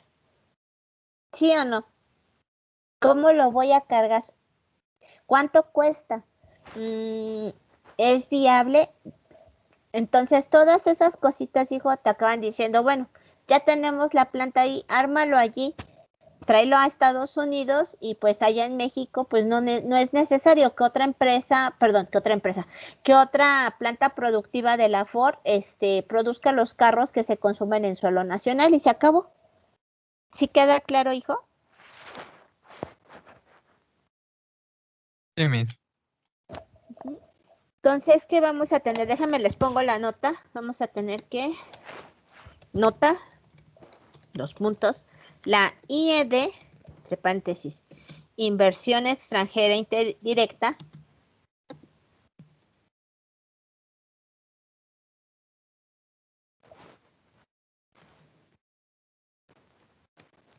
Speaker 1: ¿Sí o no? ¿Cómo lo voy a cargar? ¿Cuánto cuesta? ¿Es viable? Entonces, todas esas cositas, hijo, te acaban diciendo, bueno, ya tenemos la planta ahí, ármalo allí, tráelo a Estados Unidos y pues allá en México, pues no es necesario que otra empresa, perdón, que otra planta productiva de la Ford, produzca los carros que se consumen en suelo nacional y se acabó. ¿Sí queda claro, hijo?
Speaker 6: Sí, mismo.
Speaker 1: Entonces, ¿qué vamos a tener? Déjame les pongo la nota. Vamos a tener que, nota, los puntos, la IED, entre paréntesis, inversión extranjera directa,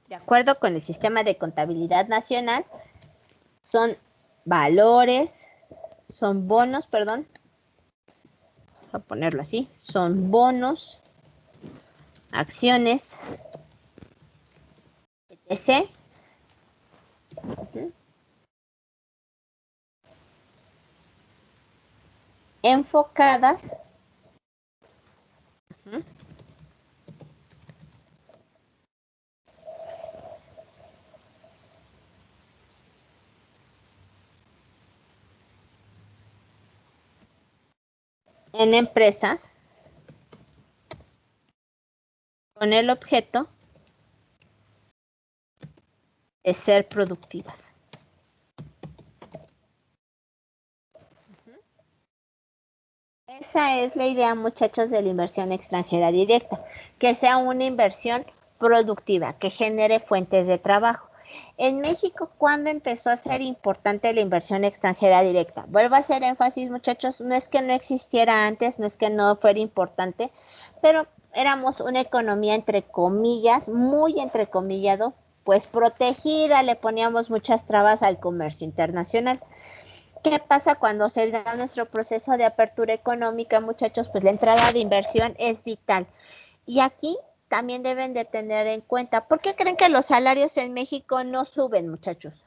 Speaker 1: de acuerdo con el sistema de contabilidad nacional, son valores, son bonos, perdón, vamos a ponerlo así, son bonos, acciones, etc. Enfocadas en empresas con el objeto de ser productivas. Esa es la idea, muchachos, de la inversión extranjera directa, que sea una inversión productiva, que genere fuentes de trabajo. En México, ¿cuándo empezó a ser importante la inversión extranjera directa? Vuelvo a hacer énfasis, muchachos, no es que no existiera antes, no es que no fuera importante, pero éramos una economía, entre comillas, muy entrecomillado, pues protegida, le poníamos muchas trabas al comercio internacional. ¿Qué pasa cuando se da nuestro proceso de apertura económica, muchachos? Pues la entrada de inversión es vital. Y aquí también deben de tener en cuenta, ¿por qué creen que los salarios en México no suben, muchachos?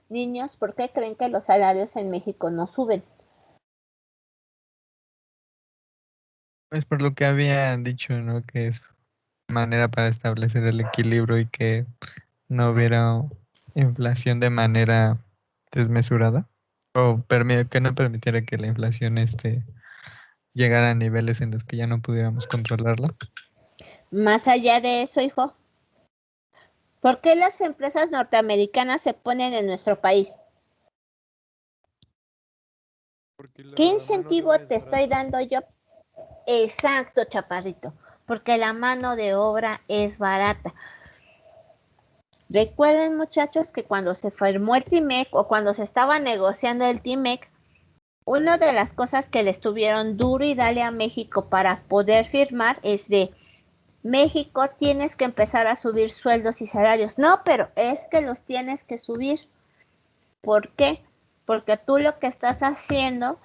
Speaker 1: Niños, ¿por qué creen que los salarios en México no suben?
Speaker 6: Pues por lo que había dicho, ¿no? Que es manera para establecer el equilibrio y que no hubiera inflación de manera desmesurada o que no permitiera que la inflación llegara a niveles en los que ya no pudiéramos controlarla.
Speaker 1: Más allá de eso, hijo, ¿por qué las empresas norteamericanas se ponen en nuestro país?
Speaker 3: Porque
Speaker 1: ¿Qué
Speaker 3: la mano de
Speaker 1: incentivo
Speaker 3: obra es
Speaker 1: te estoy
Speaker 3: barata.
Speaker 1: dando yo? Exacto, chaparrito. porque la mano de obra es barata. Recuerden, muchachos, que cuando se firmó el TIMEC o cuando se estaba negociando el TIMEC, una de las cosas que le estuvieron duro y dale a México para poder firmar es de México, tienes que empezar a subir sueldos y salarios. No, pero es que los tienes que subir. ¿Por qué? Porque tú lo que estás haciendo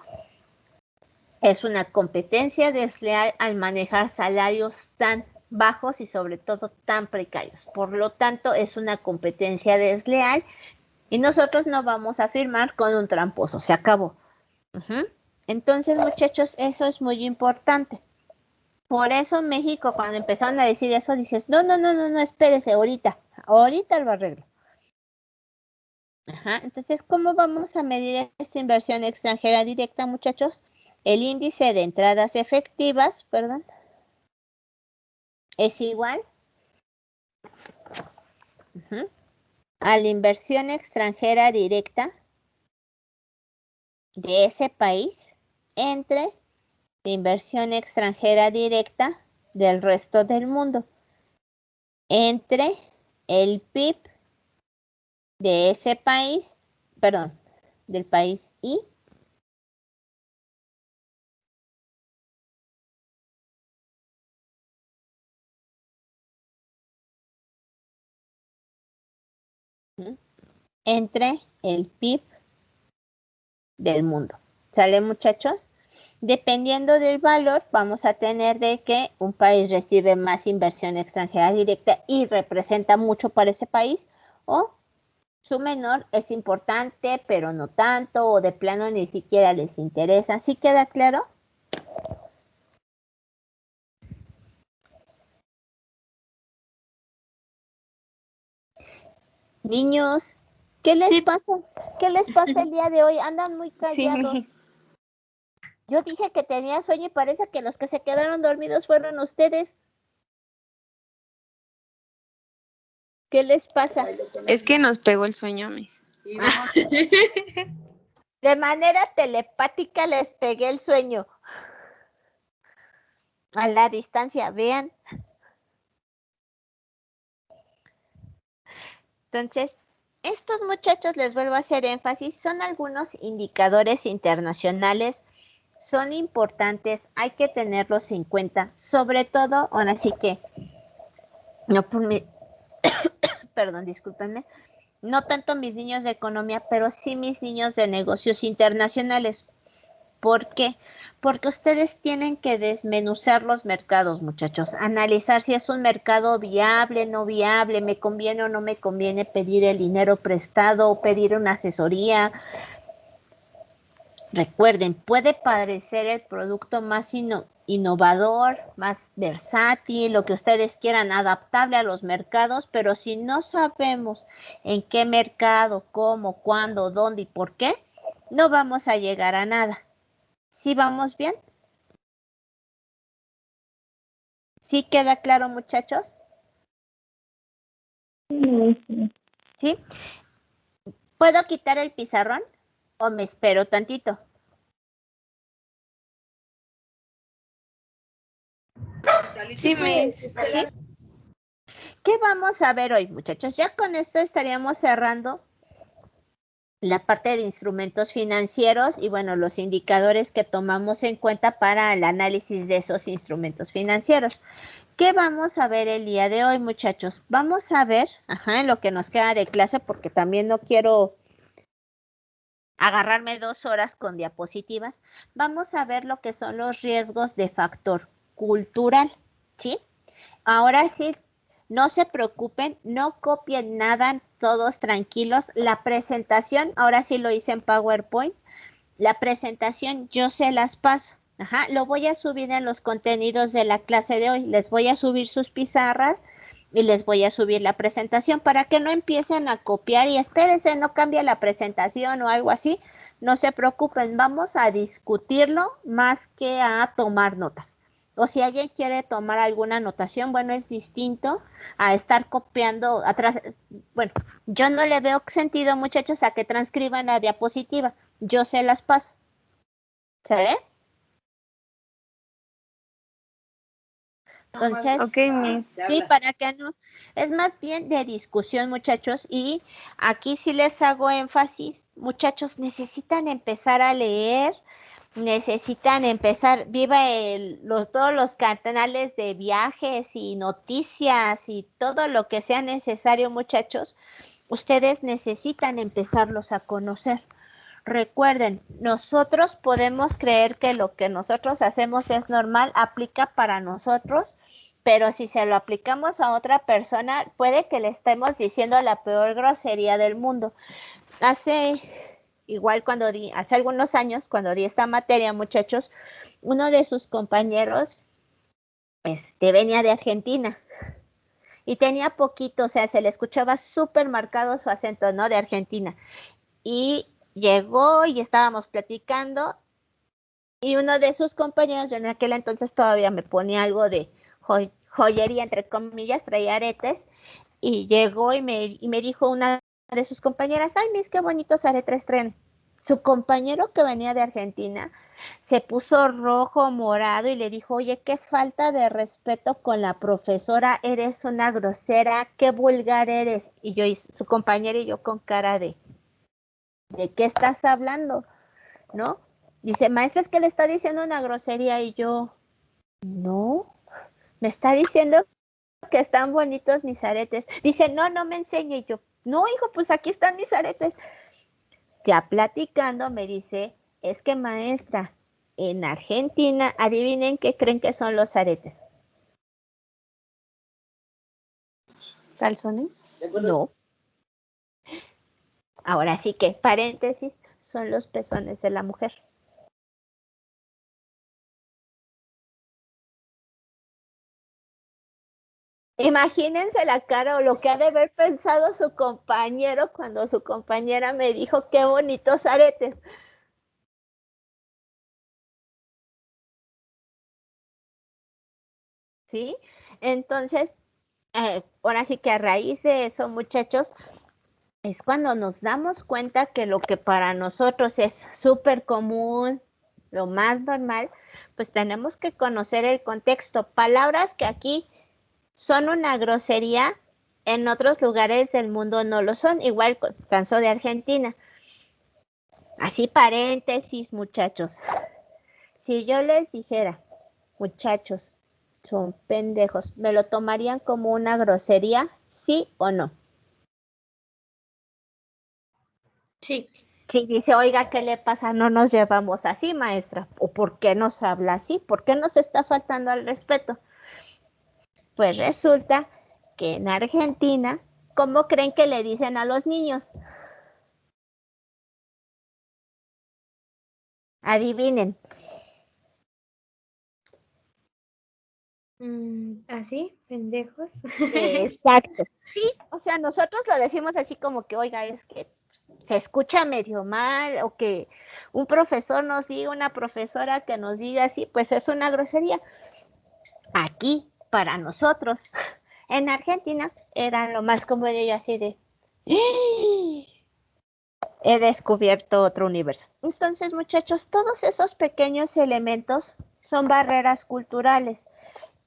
Speaker 1: es una competencia desleal al manejar salarios tan bajos y sobre todo tan precarios. Por lo tanto, es una competencia desleal y nosotros no vamos a firmar con un tramposo. Se acabó. Entonces, muchachos, eso es muy importante. Por eso México, cuando empezaron a decir eso, dices, no, espérese, ahorita lo arreglo. Entonces, ¿cómo vamos a medir esta inversión extranjera directa, muchachos? El índice de entradas efectivas, es igual a la inversión extranjera directa de ese país entre la inversión extranjera directa del resto del mundo, entre el PIB de ese país, del país I, entre el PIB del mundo. ¿Sale, muchachos? Dependiendo del valor, vamos a tener de que un país recibe más inversión extranjera directa y representa mucho para ese país, o su menor es importante, pero no tanto, o de plano ni siquiera les interesa. ¿Sí queda claro? Niños, ¿qué les pasa? ¿Qué les pasa el día de hoy? Andan muy callados.
Speaker 4: Sí.
Speaker 1: Yo dije que tenía sueño y parece que los que se quedaron dormidos fueron ustedes. ¿Qué les pasa?
Speaker 4: Es que nos pegó el sueño, Miss.
Speaker 1: De manera telepática les pegué el sueño. A la distancia, vean. Entonces, estos muchachos, les vuelvo a hacer énfasis, son algunos indicadores internacionales, son importantes, hay que tenerlos en cuenta, sobre todo, ahora sí que, no por mi, perdón, discúlpenme, no tanto mis niños de economía, pero sí mis niños de negocios internacionales. ¿Por qué? Porque ustedes tienen que desmenuzar los mercados, muchachos, analizar si es un mercado viable, no viable, me conviene o no me conviene pedir el dinero prestado o pedir una asesoría. Recuerden, puede parecer el producto más innovador, más versátil, lo que ustedes quieran, adaptable a los mercados, pero si no sabemos en qué mercado, cómo, cuándo, dónde y por qué, no vamos a llegar a nada. ¿Sí vamos bien? ¿Sí queda claro, muchachos? ¿Sí? ¿Puedo quitar el pizarrón o me espero tantito?
Speaker 4: Sí, Miss.
Speaker 1: ¿Sí? ¿Qué vamos a ver hoy, muchachos? Ya con esto estaríamos cerrando la parte de instrumentos financieros y bueno, los indicadores que tomamos en cuenta para el análisis de esos instrumentos financieros. ¿Qué vamos a ver el día de hoy, muchachos? Vamos a ver, en lo que nos queda de clase, porque también no quiero agarrarme 2 horas con diapositivas. Vamos a ver lo que son los riesgos de factor cultural, ¿sí? Ahora sí, no se preocupen, no copien nada, todos tranquilos. La presentación, ahora sí lo hice en PowerPoint. La presentación yo se las paso. Lo voy a subir en los contenidos de la clase de hoy. Les voy a subir sus pizarras y les voy a subir la presentación para que no empiecen a copiar y espérense, no cambie la presentación o algo así. No se preocupen, vamos a discutirlo más que a tomar notas. O si alguien quiere tomar alguna anotación, bueno, es distinto a estar copiando atrás. Bueno, yo no le veo sentido, muchachos, a que transcriban la diapositiva. Yo se las paso. ¿Sale? Entonces,
Speaker 4: Ok, Miss.
Speaker 1: sí, para que no, es más bien de discusión, muchachos, y aquí sí les hago énfasis, muchachos, necesitan empezar a leer, necesitan empezar, todos los canales de viajes y noticias y todo lo que sea necesario, muchachos, ustedes necesitan empezarlos a conocer. Recuerden, nosotros podemos creer que lo que nosotros hacemos es normal, aplica para nosotros, pero si se lo aplicamos a otra persona, puede que le estemos diciendo la peor grosería del mundo. Hace algunos años, cuando di esta materia, muchachos, uno de sus compañeros venía de Argentina y tenía poquito, o sea, se le escuchaba súper marcado su acento, ¿no? De Argentina. Y llegó y estábamos platicando y uno de sus compañeros, yo en aquel entonces todavía me ponía algo de joyería, entre comillas, traía aretes, y llegó y me dijo una de sus compañeras, ay, mis, qué bonitos aretes traen. Su compañero que venía de Argentina se puso rojo, morado y le dijo, oye, qué falta de respeto con la profesora, eres una grosera, qué vulgar eres. Y yo, y su compañera y yo con cara ¿de qué estás hablando? ¿No? Dice, maestra, es que le está diciendo una grosería. Y yo, no, me está diciendo que están bonitos mis aretes. Dice, no, no me enseñe. Y yo, no, hijo, pues aquí están mis aretes. Ya platicando me dice, es que maestra, en Argentina, adivinen qué creen que son los aretes.
Speaker 4: ¿Calzones?
Speaker 1: No. Ahora sí que, paréntesis, son los pezones de la mujer. Imagínense la cara o lo que ha de haber pensado su compañero cuando su compañera me dijo qué bonitos aretes. ¿Sí? Entonces, ahora sí que a raíz de eso, muchachos, es cuando nos damos cuenta que lo que para nosotros es súper común, lo más normal, pues tenemos que conocer el contexto. Palabras que aquí son una grosería, en otros lugares del mundo no lo son, igual con el caso de Argentina. Así paréntesis, muchachos. Si yo les dijera, muchachos, son pendejos, ¿me lo tomarían como una grosería? ¿Sí o no?
Speaker 7: Sí.
Speaker 1: Si dice, oiga, ¿qué le pasa? No nos llevamos así, maestra. ¿O por qué nos habla así? ¿Por qué nos está faltando al respeto? Pues resulta que en Argentina, ¿cómo creen que le dicen a los niños? Adivinen.
Speaker 7: ¿Así? ¿Pendejos?
Speaker 1: Exacto. Sí, o sea, nosotros lo decimos así como que, oiga, es que se escucha medio mal, o que un profesor nos diga, una profesora que nos diga así, pues es una grosería. Aquí, para nosotros, en Argentina, era lo más común de ello así de, ¡ah! He descubierto otro universo. Entonces, muchachos, todos esos pequeños elementos son barreras culturales.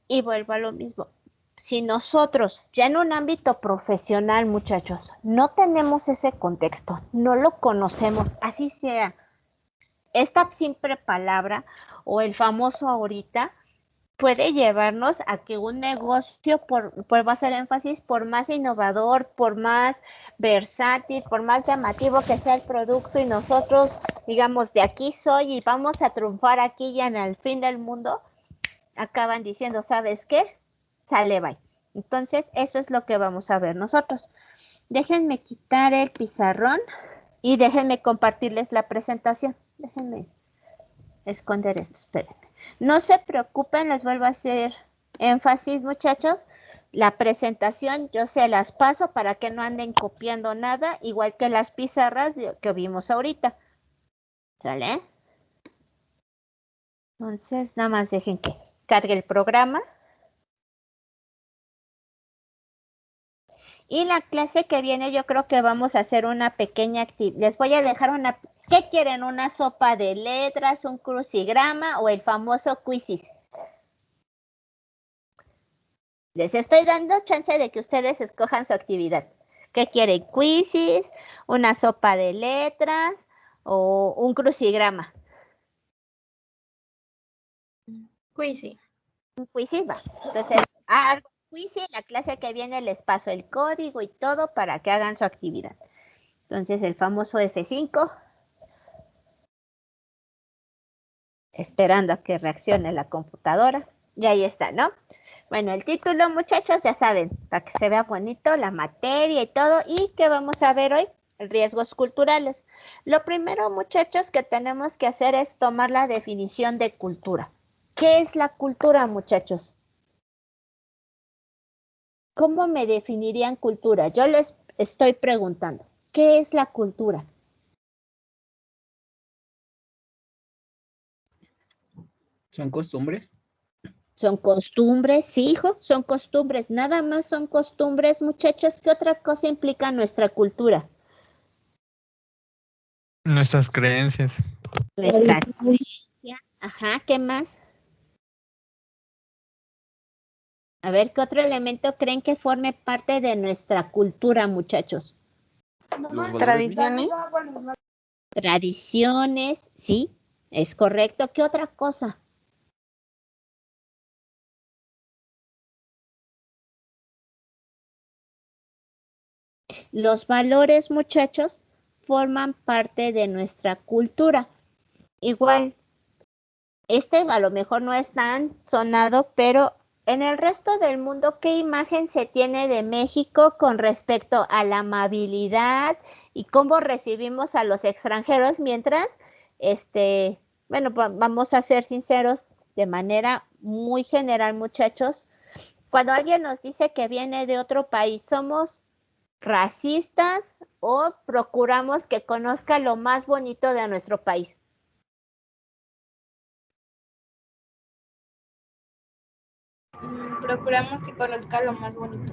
Speaker 1: Y vuelvo a lo mismo. Si nosotros, ya en un ámbito profesional, muchachos, no tenemos ese contexto, no lo conocemos, así sea esta simple palabra o el famoso ahorita, puede llevarnos a que un negocio, va a hacer énfasis, por más innovador, por más versátil, por más llamativo que sea el producto y nosotros, digamos, de aquí soy y vamos a triunfar aquí y en el fin del mundo, acaban diciendo, ¿sabes qué? Sale, bye. Entonces, eso es lo que vamos a ver nosotros. Déjenme quitar el pizarrón y déjenme compartirles la presentación. Déjenme esconder esto, espérenme. No se preocupen, les vuelvo a hacer énfasis, muchachos. La presentación yo se las paso para que no anden copiando nada, igual que las pizarras que vimos ahorita. ¿Sale? Entonces, nada más dejen que cargue el programa. Y la clase que viene yo creo que vamos a hacer una pequeña actividad. Les voy a dejar una... ¿Qué quieren? ¿Una sopa de letras, un crucigrama o el famoso quizzes? Les estoy dando chance de que ustedes escojan su actividad. ¿Qué quieren? ¿Quizzes? ¿Una sopa de letras? ¿O un crucigrama?
Speaker 7: Quizzy.
Speaker 1: Un quizzes va. Entonces, algo quizzes, la clase que viene les paso el código y todo para que hagan su actividad. Entonces, el famoso F5. Esperando a que reaccione la computadora. Y ahí está, ¿no? Bueno, el título, muchachos, ya saben, para que se vea bonito, la materia y todo. ¿Y qué vamos a ver hoy? Riesgos culturales. Lo primero, muchachos, que tenemos que hacer es tomar la definición de cultura. ¿Qué es la cultura, muchachos? ¿Cómo me definirían cultura? Yo les estoy preguntando, ¿qué es la cultura?
Speaker 5: ¿Son costumbres?
Speaker 1: Son costumbres, sí, hijo, son costumbres. Nada más son costumbres, muchachos. ¿Qué otra cosa implica nuestra cultura?
Speaker 6: Nuestras creencias.
Speaker 1: Nuestras creencias. Ajá, ¿qué más? A ver, ¿qué otro elemento creen que forme parte de nuestra cultura, muchachos?
Speaker 4: Tradiciones.
Speaker 1: Tradiciones, sí, es correcto. ¿Qué otra cosa? Los valores, muchachos, forman parte de nuestra cultura. Igual, a lo mejor no es tan sonado, pero en el resto del mundo, ¿qué imagen se tiene de México con respecto a la amabilidad y cómo recibimos a los extranjeros? Mientras, bueno, vamos a ser sinceros, de manera muy general, muchachos, cuando alguien nos dice que viene de otro país, ¿somos racistas o procuramos que conozca lo más bonito de nuestro país?
Speaker 7: Procuramos que conozca lo más bonito.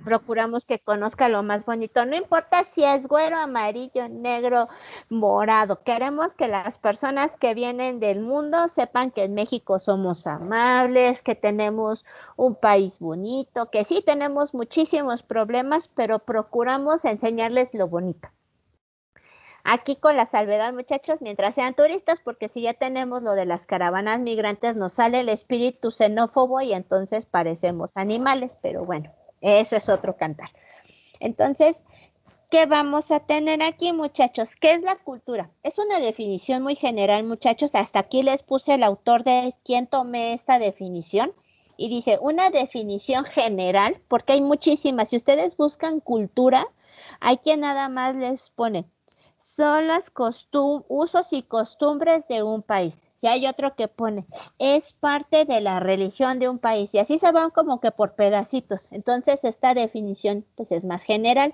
Speaker 1: Procuramos que conozca lo más bonito, no importa si es güero, amarillo, negro, morado. Queremos que las personas que vienen del mundo sepan que en México somos amables, que tenemos un país bonito, que sí tenemos muchísimos problemas, pero procuramos enseñarles lo bonito. Aquí con la salvedad, muchachos, mientras sean turistas, porque si ya tenemos lo de las caravanas migrantes, nos sale el espíritu xenófobo y entonces parecemos animales, pero bueno, eso es otro cantar. Entonces, ¿qué vamos a tener aquí, muchachos? ¿Qué es la cultura? Es una definición muy general, muchachos. Hasta aquí les puse el autor de quién tomé esta definición. Y dice, una definición general, porque hay muchísimas. Si ustedes buscan cultura, hay quien nada más les pone son los usos y costumbres de un país. Y hay otro que pone, es parte de la religión de un país. Y así se van como que por pedacitos. Entonces, esta definición pues es más general.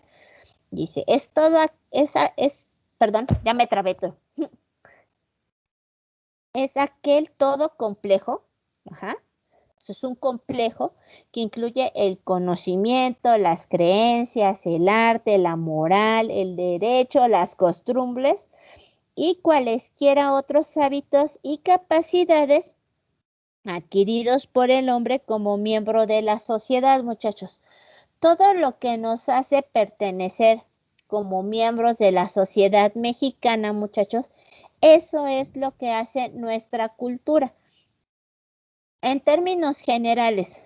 Speaker 1: Dice, perdón, ya me trabé todo. Es aquel todo complejo, ajá. Eso es un complejo que incluye el conocimiento, las creencias, el arte, la moral, el derecho, las costumbres y cualesquiera otros hábitos y capacidades adquiridos por el hombre como miembro de la sociedad, muchachos. Todo lo que nos hace pertenecer como miembros de la sociedad mexicana, muchachos, eso es lo que hace nuestra cultura. En términos generales,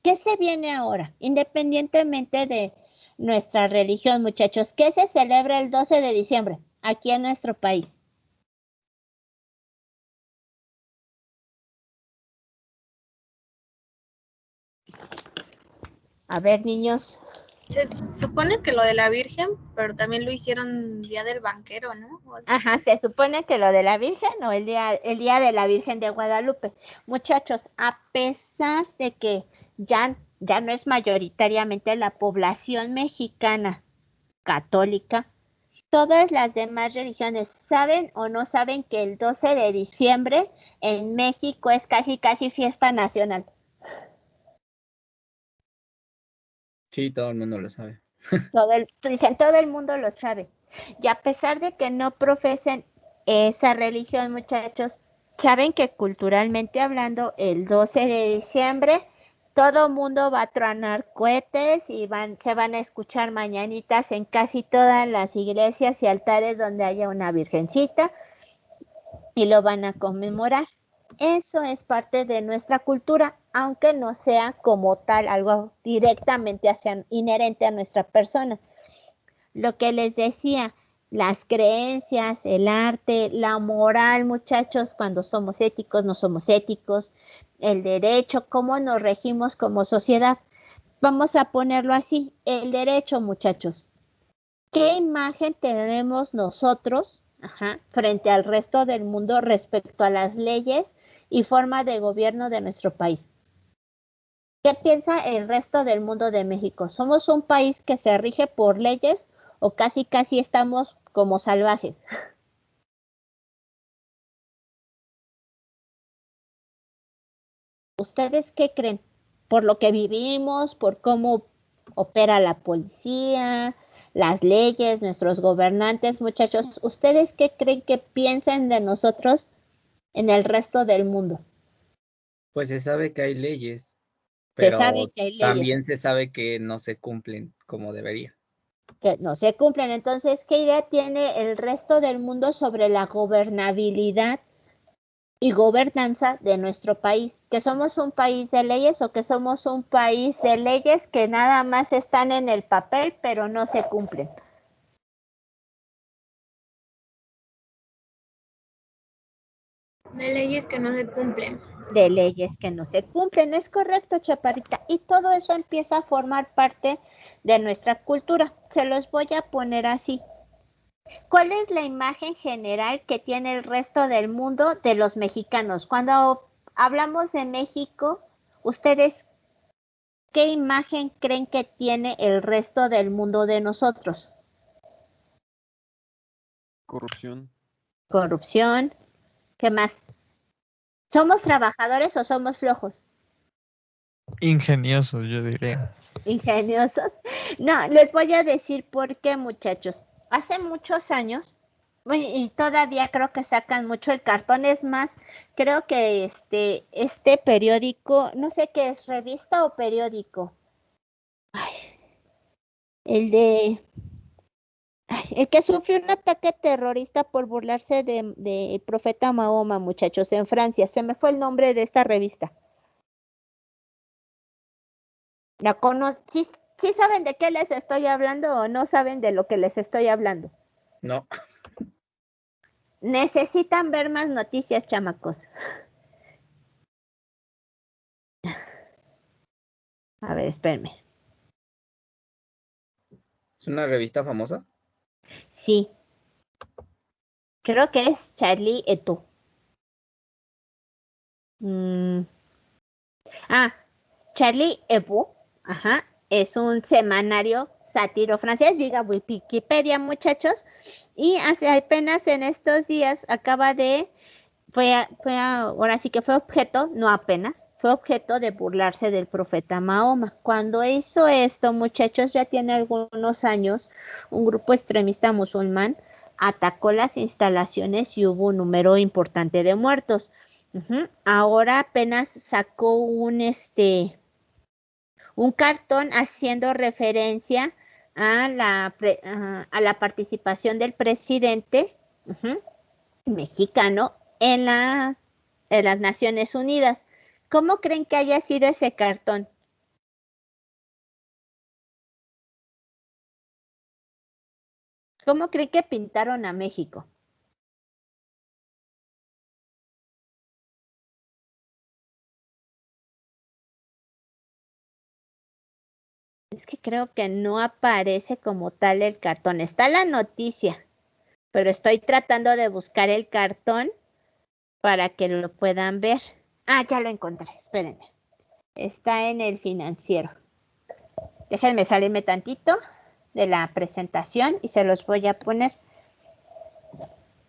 Speaker 1: ¿qué se viene ahora? Independientemente de nuestra religión, muchachos, ¿qué se celebra el 12 de diciembre aquí en nuestro país? A ver, niños.
Speaker 7: Se supone que lo de la Virgen, pero también lo hicieron Día del Banquero, ¿no?
Speaker 1: Ajá, se supone que lo de la Virgen o el día de la Virgen de Guadalupe. Muchachos, a pesar de que ya no es mayoritariamente la población mexicana católica, todas las demás religiones saben o no saben que el 12 de diciembre en México es casi fiesta nacional.
Speaker 5: Sí, todo el mundo lo sabe.
Speaker 1: Todo el mundo lo sabe. Y a pesar de que no profesen esa religión, muchachos, saben que culturalmente hablando, el 12 de diciembre todo mundo va a tronar cohetes y se van a escuchar mañanitas en casi todas las iglesias y altares donde haya una virgencita y lo van a conmemorar. Eso es parte de nuestra cultura, aunque no sea como tal algo directamente inherente a nuestra persona. Lo que les decía, las creencias, el arte, la moral, muchachos, cuando somos éticos, no somos éticos, el derecho, cómo nos regimos como sociedad. Vamos a ponerlo así, el derecho, muchachos. ¿Qué imagen tenemos nosotros frente al resto del mundo respecto a las leyes y forma de gobierno de nuestro país? ¿Qué piensa el resto del mundo de México? ¿Somos un país que se rige por leyes o casi estamos como salvajes? ¿Ustedes qué creen? ¿Por lo que vivimos, por cómo opera la policía, las leyes, nuestros gobernantes, muchachos? ¿Ustedes qué creen que piensan de nosotros en el resto del mundo?
Speaker 5: Pues se sabe que hay leyes,
Speaker 1: Se sabe
Speaker 5: pero
Speaker 1: que hay leyes
Speaker 5: también se sabe que no se cumplen como debería.
Speaker 1: que no se cumplen. Entonces, ¿qué idea tiene el resto del mundo sobre la gobernabilidad y gobernanza de nuestro país? ¿Que somos un país de leyes o que somos un país de leyes que nada más están en el papel pero no se cumplen?
Speaker 7: De leyes que no se cumplen.
Speaker 1: De leyes que no se cumplen, es correcto, Chaparrita, y todo eso empieza a formar parte de nuestra cultura. Se los voy a poner así. ¿Cuál es la imagen general que tiene el resto del mundo de los mexicanos? Cuando hablamos de México, ¿ustedes qué imagen creen que tiene el resto del mundo de nosotros?
Speaker 8: Corrupción.
Speaker 1: Corrupción, ¿qué más? ¿Somos trabajadores o somos flojos?
Speaker 6: Ingeniosos, yo diría.
Speaker 1: Ingeniosos. No, les voy a decir por qué, muchachos. Hace muchos años, y todavía creo que sacan mucho el cartón, es más, creo que este periódico, no sé qué es, revista o periódico. Ay, el que sufrió un ataque terrorista por burlarse del profeta Mahoma, muchachos, en Francia. Se me fue el nombre de esta revista. ¿Sí, sí saben de qué les estoy hablando o no saben de lo que les estoy hablando?
Speaker 5: No.
Speaker 1: Necesitan ver más noticias, chamacos. A ver, espérenme.
Speaker 5: ¿Es una revista famosa?
Speaker 1: Sí. Creo que es Charlie Hebdo. Charlie Hebdo. Ajá. Es un semanario sátiro francés. Diga Wikipedia, muchachos. Y hace apenas en estos días ahora sí que fue objeto, no apenas, fue objeto de burlarse del profeta Mahoma. Cuando hizo esto, muchachos, ya tiene algunos años, un grupo extremista musulmán atacó las instalaciones y hubo un número importante de muertos. Ahora apenas sacó un cartón haciendo referencia a la participación del presidente mexicano en las Naciones Unidas. ¿Cómo creen que haya sido ese cartón? ¿Cómo creen que pintaron a México? Es que creo que no aparece como tal el cartón. Está la noticia, pero estoy tratando de buscar el cartón para que lo puedan ver. Ya lo encontré, espérenme. Está en el Financiero. Déjenme salirme tantito de la presentación y se los voy a poner.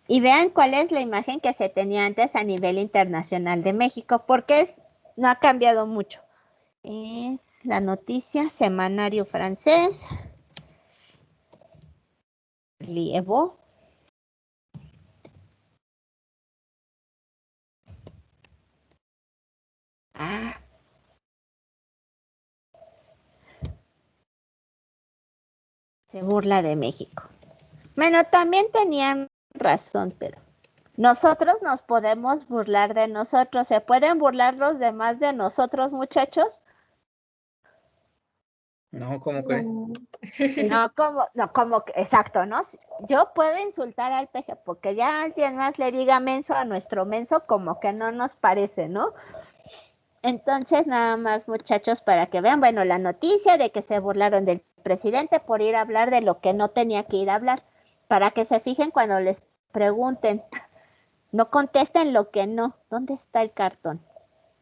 Speaker 1: Y vean cuál es la imagen que se tenía antes a nivel internacional de México, porque no ha cambiado mucho. Es la noticia, semanario francés, Lievo. se burla de México. Bueno, también tenían razón, pero nosotros nos podemos burlar de nosotros. ¿Se pueden burlar los demás de nosotros, muchachos?
Speaker 5: No, ¿cómo que?
Speaker 7: No.
Speaker 1: No, como, exacto, ¿no? Yo puedo insultar al peje, porque ya alguien más le diga menso a nuestro menso, como que no nos parece, ¿no? Entonces, nada más, muchachos, para que vean, bueno, la noticia de que se burlaron del presidente por ir a hablar de lo que no tenía que ir a hablar, para que se fijen cuando les pregunten, no contesten lo que no. ¿Dónde está el cartón?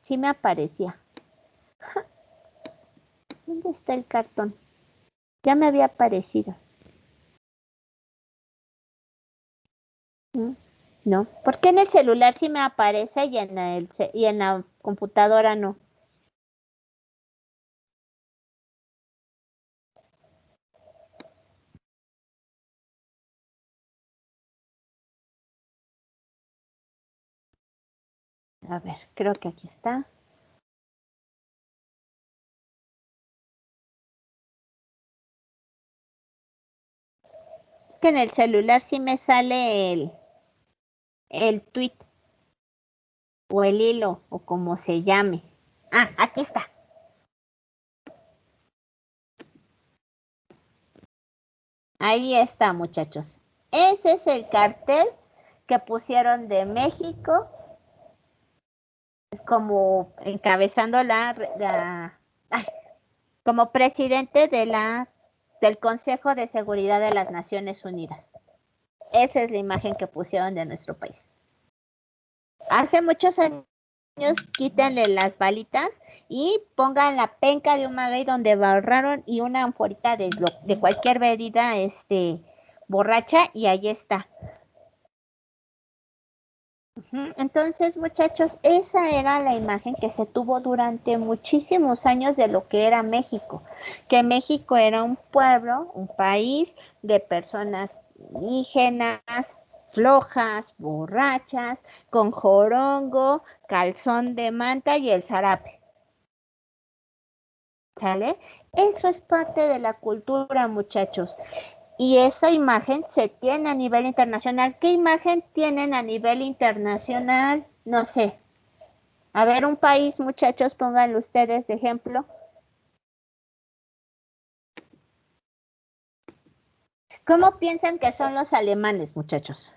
Speaker 1: Sí me aparecía. ¿Dónde está el cartón? Ya me había aparecido. No, ¿por qué en el celular sí me aparece y en la computadora no? A ver, creo que aquí está. Es que en el celular sí me sale el tweet o el hilo o como se llame. Ah, aquí está. Ahí está, muchachos. Ese es el cartel que pusieron de México como encabezando como presidente del Consejo de Seguridad de las Naciones Unidas. Esa es la imagen que pusieron de nuestro país. Hace muchos años quítenle las balitas y pongan la penca de un maguey donde barraron y una anforita de cualquier bebida borracha y ahí está. Entonces, muchachos, esa era la imagen que se tuvo durante muchísimos años de lo que era México, que México era un pueblo, un país de personas indígenas, flojas, borrachas, con jorongo, calzón de manta y el zarape. ¿Sale? Eso es parte de la cultura, muchachos. Y esa imagen se tiene a nivel internacional. ¿Qué imagen tienen a nivel internacional? No sé. A ver, un país, muchachos, pónganlo ustedes de ejemplo. ¿Cómo piensan que son los alemanes, muchachos?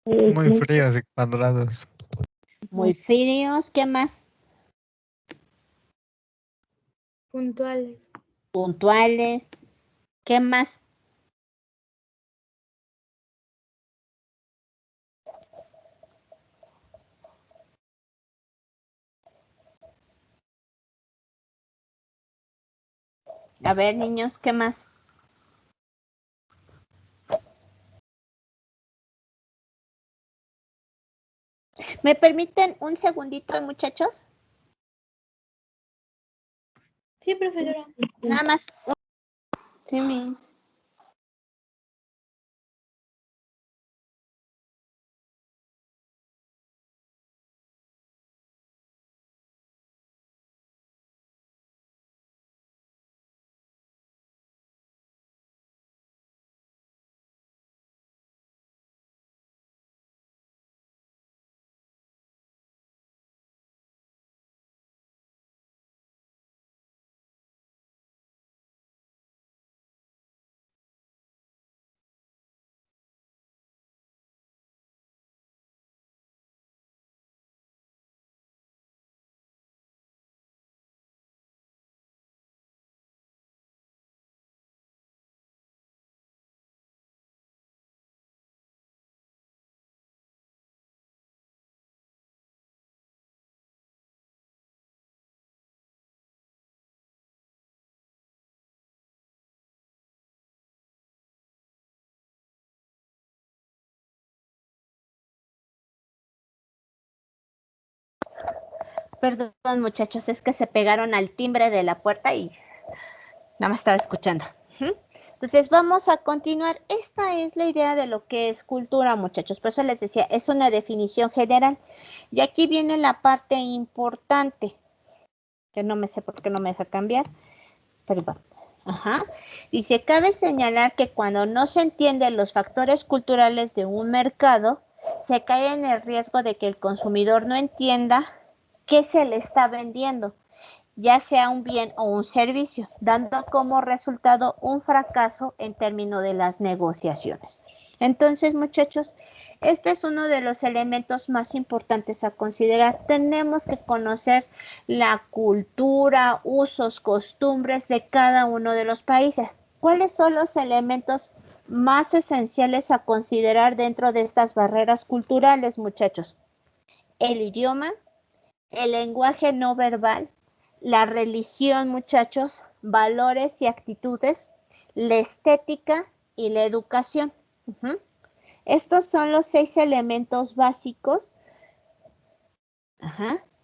Speaker 6: Muy fríos y cuadrados.
Speaker 1: Muy fríos. ¿Qué más?
Speaker 7: Puntuales.
Speaker 1: Puntuales. ¿Qué más? A ver, niños, ¿qué más? ¿Me permiten un segundito, muchachos?
Speaker 7: Sí, profesora.
Speaker 1: Nada más.
Speaker 4: Sí, Miss.
Speaker 1: Perdón, muchachos, es que se pegaron al timbre de la puerta y nada más estaba escuchando. Entonces vamos a continuar. Esta es la idea de lo que es cultura, muchachos. Por eso les decía, es una definición general. Y aquí viene la parte importante. que no me sé por qué no me deja cambiar. Perdón. Ajá. Dice, cabe señalar que cuando no se entienden los factores culturales de un mercado, se cae en el riesgo de que el consumidor no entienda qué se le está vendiendo, ya sea un bien o un servicio, dando como resultado un fracaso en términos de las negociaciones. Entonces, muchachos, este es uno de los elementos más importantes a considerar. Tenemos que conocer la cultura, usos, costumbres de cada uno de los países. ¿Cuáles son los elementos más esenciales a considerar dentro de estas barreras culturales, muchachos? El idioma, el lenguaje no verbal, la religión, muchachos, valores y actitudes, la estética y la educación. Estos son los 6 elementos básicos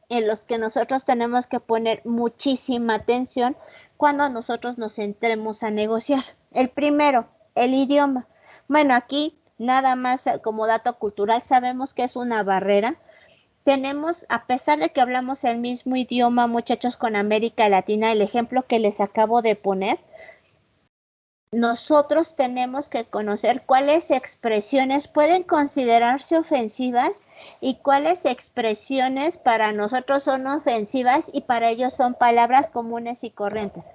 Speaker 1: en los que nosotros tenemos que poner muchísima atención cuando nosotros nos entremos a negociar. El primero, el idioma. Bueno, aquí nada más como dato cultural sabemos que es una barrera. Tenemos, a pesar de que hablamos el mismo idioma, muchachos, con América Latina, el ejemplo que les acabo de poner, nosotros tenemos que conocer cuáles expresiones pueden considerarse ofensivas y cuáles expresiones para nosotros son ofensivas y para ellos son palabras comunes y corrientes.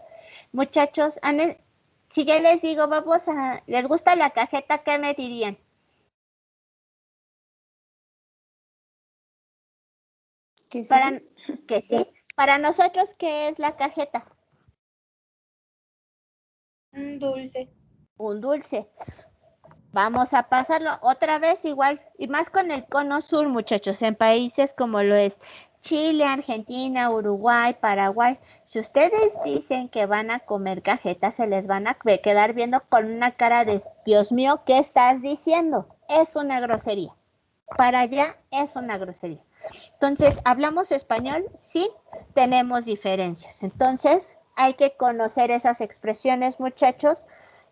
Speaker 1: Muchachos, si yo les digo, ¿les gusta la cajeta? ¿Qué me dirían?
Speaker 4: Que sí.
Speaker 1: Que sí. Para nosotros, ¿qué es la cajeta?
Speaker 7: Un dulce.
Speaker 1: Un dulce. Vamos a pasarlo otra vez igual, y más con el cono sur, muchachos, en países como lo es Chile, Argentina, Uruguay, Paraguay. Si ustedes dicen que van a comer cajetas, se les van a quedar viendo con una cara de, Dios mío, ¿qué estás diciendo? Es una grosería. Para allá es una grosería. Entonces, ¿hablamos español? Sí, tenemos diferencias. Entonces, hay que conocer esas expresiones, muchachos,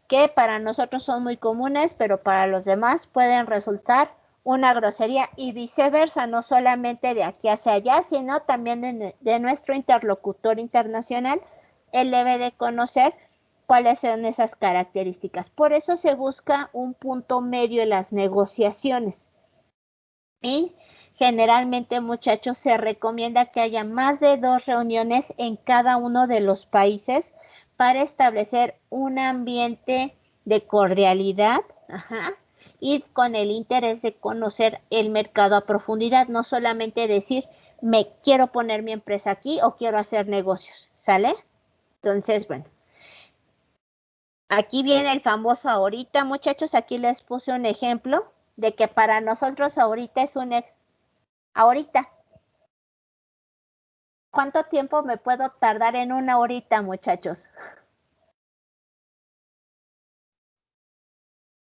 Speaker 1: que para nosotros son muy comunes, pero para los demás pueden resultar una grosería y viceversa, no solamente de aquí hacia allá, sino también de nuestro interlocutor internacional. Él debe de conocer cuáles son esas características. Por eso se busca un punto medio en las negociaciones. Y generalmente, muchachos, se recomienda que haya más de 2 reuniones en cada uno de los países para establecer un ambiente de cordialidad, y con el interés de conocer el mercado a profundidad, no solamente decir, me quiero poner mi empresa aquí o quiero hacer negocios, ¿sale? Entonces, bueno, aquí viene el famoso ahorita, muchachos, aquí les puse un ejemplo de que para nosotros ahorita es ahorita. ¿Cuánto tiempo me puedo tardar en una horita, muchachos?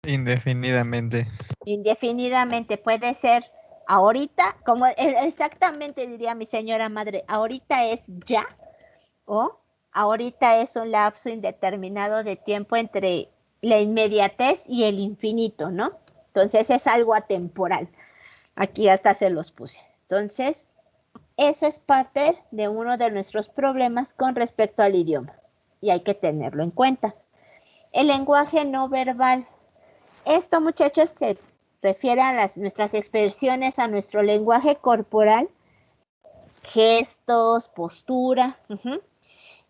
Speaker 6: Indefinidamente.
Speaker 1: Indefinidamente, puede ser ahorita, como exactamente diría mi señora madre, ahorita es ya, o ahorita es un lapso indeterminado de tiempo entre la inmediatez y el infinito, ¿no? Entonces es algo atemporal. Aquí hasta se los puse. Entonces, eso es parte de uno de nuestros problemas con respecto al idioma y hay que tenerlo en cuenta. El lenguaje no verbal. Esto, muchachos, se refiere a nuestras expresiones, a nuestro lenguaje corporal, gestos, postura.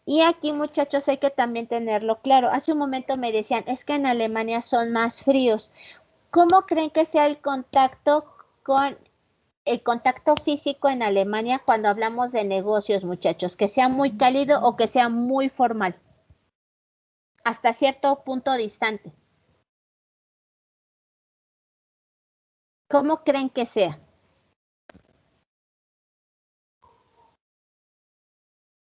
Speaker 1: Y aquí, muchachos, hay que también tenerlo claro. Hace un momento me decían, es que en Alemania son más fríos. ¿Cómo creen que sea el contacto físico en Alemania cuando hablamos de negocios, muchachos? ¿Que sea muy cálido o que sea muy formal? Hasta cierto punto distante. ¿Cómo creen que sea?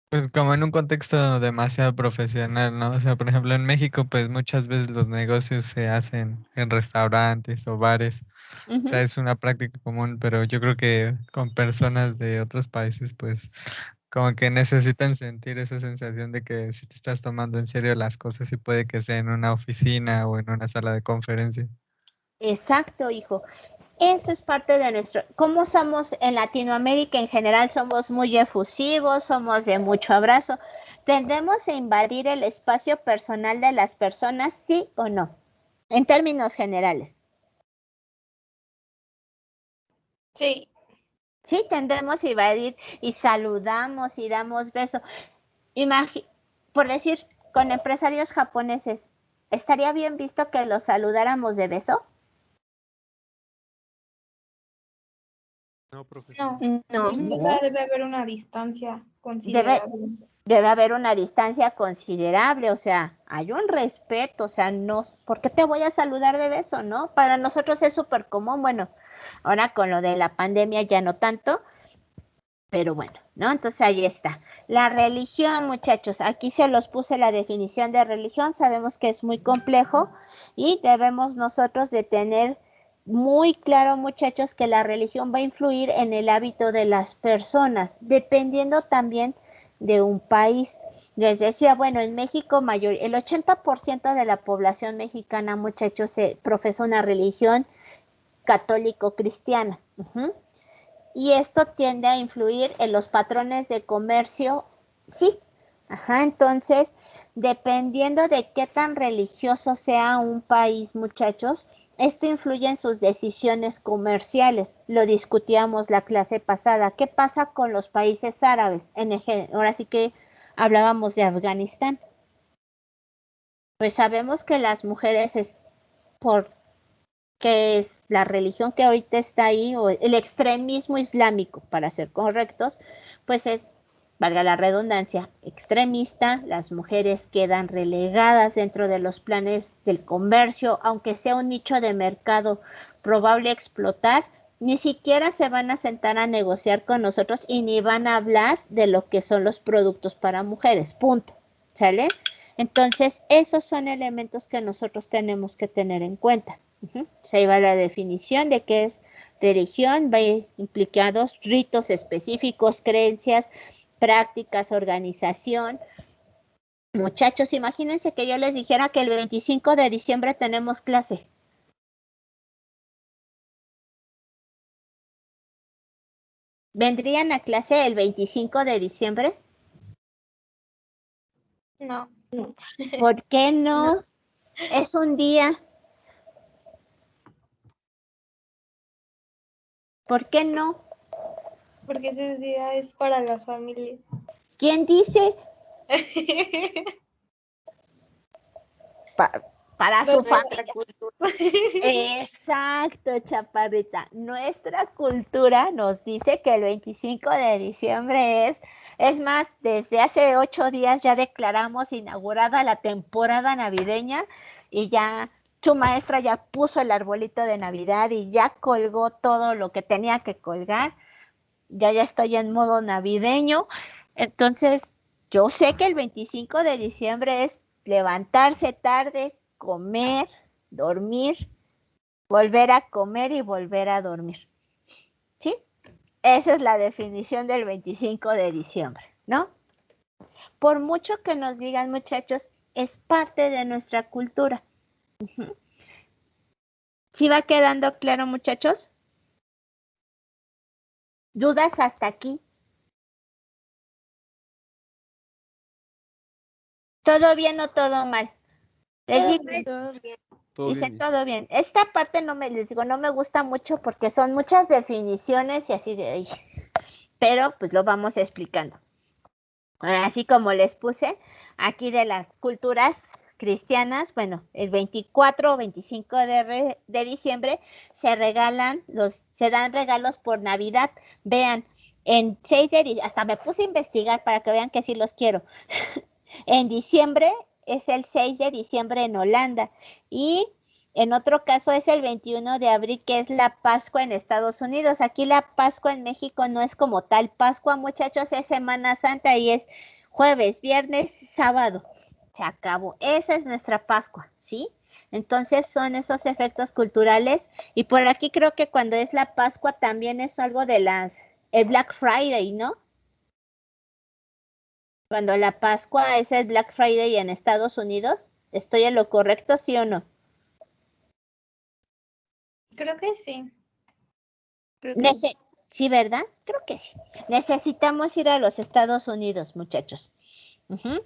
Speaker 6: Pues como en un contexto demasiado profesional, ¿no? O sea, por ejemplo, en México, pues muchas veces los negocios se hacen en restaurantes o bares. O sea, es una práctica común, pero yo creo que con personas de otros países, pues como que necesitan sentir esa sensación de que si te estás tomando en serio las cosas, y puede que sea en una oficina o en una sala de conferencia.
Speaker 1: Exacto, hijo. Eso es parte de nuestro, como somos en Latinoamérica en general, somos muy efusivos, somos de mucho abrazo. ¿Tendemos a invadir el espacio personal de las personas, sí o no? En términos generales.
Speaker 7: Sí.
Speaker 1: Sí, tendemos a invadir y saludamos y damos besos. Por decir, con empresarios japoneses, ¿estaría bien visto que los saludáramos de beso?
Speaker 3: No, profesora.
Speaker 1: No.
Speaker 7: O sea, debe haber una distancia considerable.
Speaker 1: Debe haber una distancia considerable, o sea, hay un respeto, o sea, no, ¿por qué te voy a saludar de beso, no? Para nosotros es súper común, bueno, ahora con lo de la pandemia ya no tanto, pero bueno, ¿no? Entonces ahí está. La religión, muchachos, aquí se los puse la definición de religión, sabemos que es muy complejo y debemos nosotros de tener muy claro, muchachos, que la religión va a influir en el hábito de las personas, dependiendo también de un país. Les decía, bueno, en México el 80% de la población mexicana, muchachos, profesa una religión católico-cristiana. Y esto tiende a influir en los patrones de comercio, sí. Entonces, dependiendo de qué tan religioso sea un país, muchachos, esto influye en sus decisiones comerciales. Lo discutíamos la clase pasada. ¿Qué pasa con los países árabes? Ahora sí que hablábamos de Afganistán. Pues sabemos que las mujeres que es la religión que ahorita está ahí, o el extremismo islámico, para ser correctos, pues es, valga la redundancia, extremista. Las mujeres quedan relegadas dentro de los planes del comercio, aunque sea un nicho de mercado probable a explotar, ni siquiera se van a sentar a negociar con nosotros y ni van a hablar de lo que son los productos para mujeres, punto, ¿sale? Entonces, esos son elementos que nosotros tenemos que tener en cuenta. Se va la definición de qué es religión, va implicados ritos específicos, creencias, prácticas, organización. Muchachos, imagínense que yo les dijera que el 25 de diciembre tenemos clase. ¿Vendrían a clase el 25 de diciembre?
Speaker 7: No.
Speaker 1: ¿Por qué no? Es un día. ¿Por qué no?
Speaker 7: Porque ese día es para la familia.
Speaker 1: ¿Quién dice? Para su familia. Exacto, chaparrita. Nuestra cultura nos dice que el 25 de diciembre es más, desde hace 8 días ya declaramos inaugurada la temporada navideña y ya su maestra ya puso el arbolito de Navidad y ya colgó todo lo que tenía que colgar. Ya estoy en modo navideño. Entonces, yo sé que el 25 de diciembre es levantarse tarde, comer, dormir, volver a comer y volver a dormir. ¿Sí? Esa es la definición del 25 de diciembre, ¿no? Por mucho que nos digan, muchachos, es parte de nuestra cultura. ¿Sí va quedando claro, muchachos? ¿Dudas hasta aquí? ¿Todo bien o todo mal? Les digo,
Speaker 7: Todo bien.
Speaker 1: dicen todo bien. Esta parte les digo, no me gusta mucho porque son muchas definiciones y así de ahí. Pero pues lo vamos explicando. Así como les puse aquí de las culturas cristianas, bueno, el 24 o 25 de diciembre se dan regalos por Navidad. Vean, en 6 de diciembre, hasta me puse a investigar para que vean que sí los quiero. En diciembre es el 6 de diciembre en Holanda y en otro caso es el 21 de abril, que es la Pascua en Estados Unidos. Aquí la Pascua en México no es como tal Pascua, muchachos, es Semana Santa y es jueves, viernes, sábado. Se acabó. Esa es nuestra Pascua, ¿sí? Entonces son esos efectos culturales y por aquí creo que cuando es la Pascua también es algo de el Black Friday, ¿no? Cuando la Pascua es el Black Friday en Estados Unidos, ¿estoy en lo correcto, sí o no?
Speaker 7: Creo que sí.
Speaker 4: Creo que sí.
Speaker 1: Sí, ¿verdad? Creo que sí. Necesitamos ir a los Estados Unidos, muchachos. Ujú.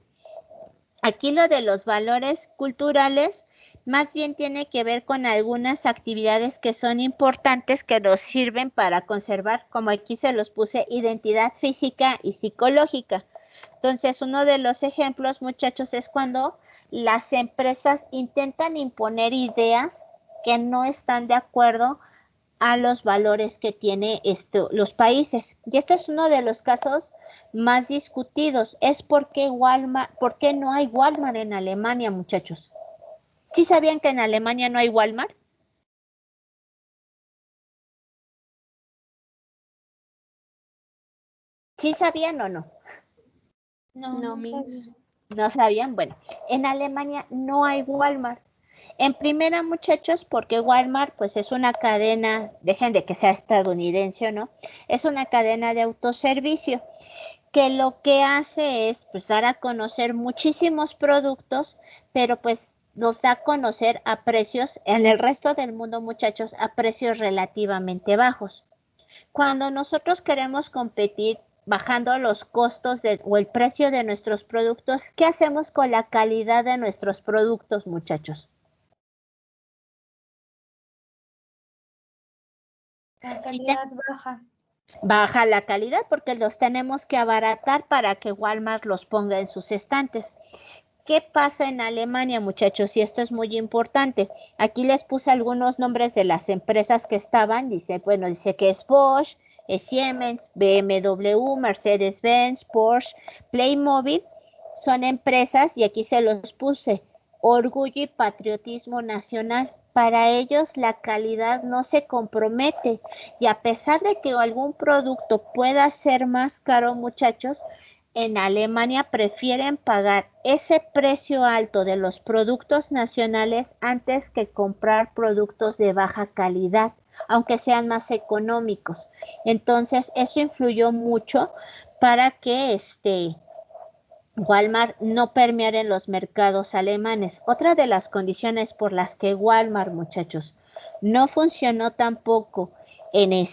Speaker 1: Aquí lo de los valores culturales más bien tiene que ver con algunas actividades que son importantes que nos sirven para conservar, como aquí se los puse, identidad física y psicológica. Entonces, uno de los ejemplos, muchachos, es cuando las empresas intentan imponer ideas que no están de acuerdo a los valores que tiene los países. Y este es uno de los casos más discutidos. Es porque Walmart, ¿por qué no hay Walmart en Alemania, muchachos? ¿Sí sabían que en Alemania no hay Walmart? ¿Sí sabían o no?
Speaker 4: No, mis.
Speaker 1: No sabían. Bueno, en Alemania no hay Walmart. En primera, muchachos, porque Walmart pues es una cadena, dejen de que sea estadounidense o no, es una cadena de autoservicio que lo que hace es pues dar a conocer muchísimos productos, pero pues los da a conocer a precios, en el resto del mundo, muchachos, a precios relativamente bajos. Cuando nosotros queremos competir bajando los costos o el precio de nuestros productos, ¿qué hacemos con la calidad de nuestros productos, muchachos?
Speaker 9: La calidad baja.
Speaker 1: Baja la calidad porque los tenemos que abaratar para que Walmart los ponga en sus estantes. ¿Qué pasa en Alemania, muchachos? Y esto es muy importante. Aquí les puse algunos nombres de las empresas que estaban. Dice que es Bosch, es Siemens, BMW, Mercedes-Benz, Porsche, Playmobil. Son empresas, y aquí se los puse, orgullo y patriotismo nacional. Para ellos la calidad no se compromete. Y a pesar de que algún producto pueda ser más caro, muchachos, en Alemania prefieren pagar ese precio alto de los productos nacionales antes que comprar productos de baja calidad, aunque sean más económicos. Entonces, eso influyó mucho para que Walmart no permeara en los mercados alemanes. Otra de las condiciones por las que Walmart, muchachos, no funcionó tampoco en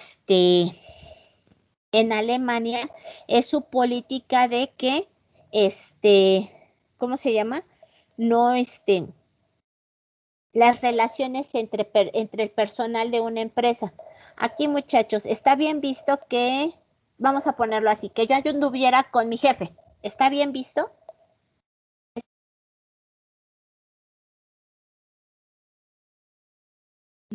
Speaker 1: en Alemania es su política de que, ¿cómo se llama? No, las relaciones entre el personal de una empresa. Aquí, muchachos, está bien visto que, vamos a ponerlo así, que yo anduviera con mi jefe. ¿Está bien visto?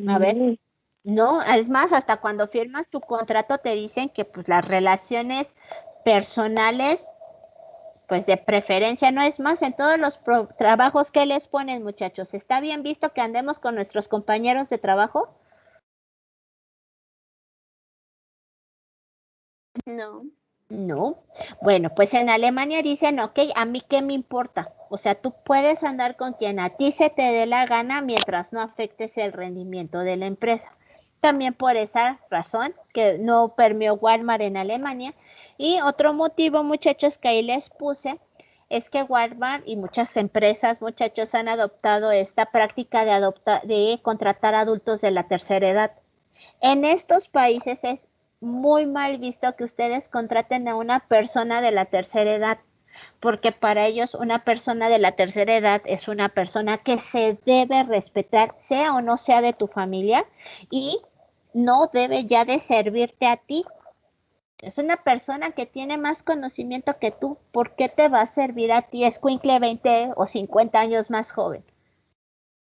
Speaker 1: A ver. No, es más, hasta cuando firmas tu contrato te dicen que pues las relaciones personales, pues de preferencia, no es más, en todos los trabajos que les ponen, muchachos. ¿Está bien visto que andemos con nuestros compañeros de trabajo?
Speaker 4: No.
Speaker 1: No. Bueno, pues en Alemania dicen, ok, a mí qué me importa. O sea, tú puedes andar con quien a ti se te dé la gana mientras no afectes el rendimiento de la empresa. También por esa razón que no permeó Walmart en Alemania. Y otro motivo, muchachos, que ahí les puse, es que Walmart y muchas empresas, muchachos, han adoptado esta práctica de contratar adultos de la tercera edad. En estos países es muy mal visto que ustedes contraten a una persona de la tercera edad, porque para ellos una persona de la tercera edad es una persona que se debe respetar, sea o no sea de tu familia, y no debe ya de servirte a ti. Es una persona que tiene más conocimiento que tú. ¿Por qué te va a servir a ti, escuincle 20 o 50 años más joven?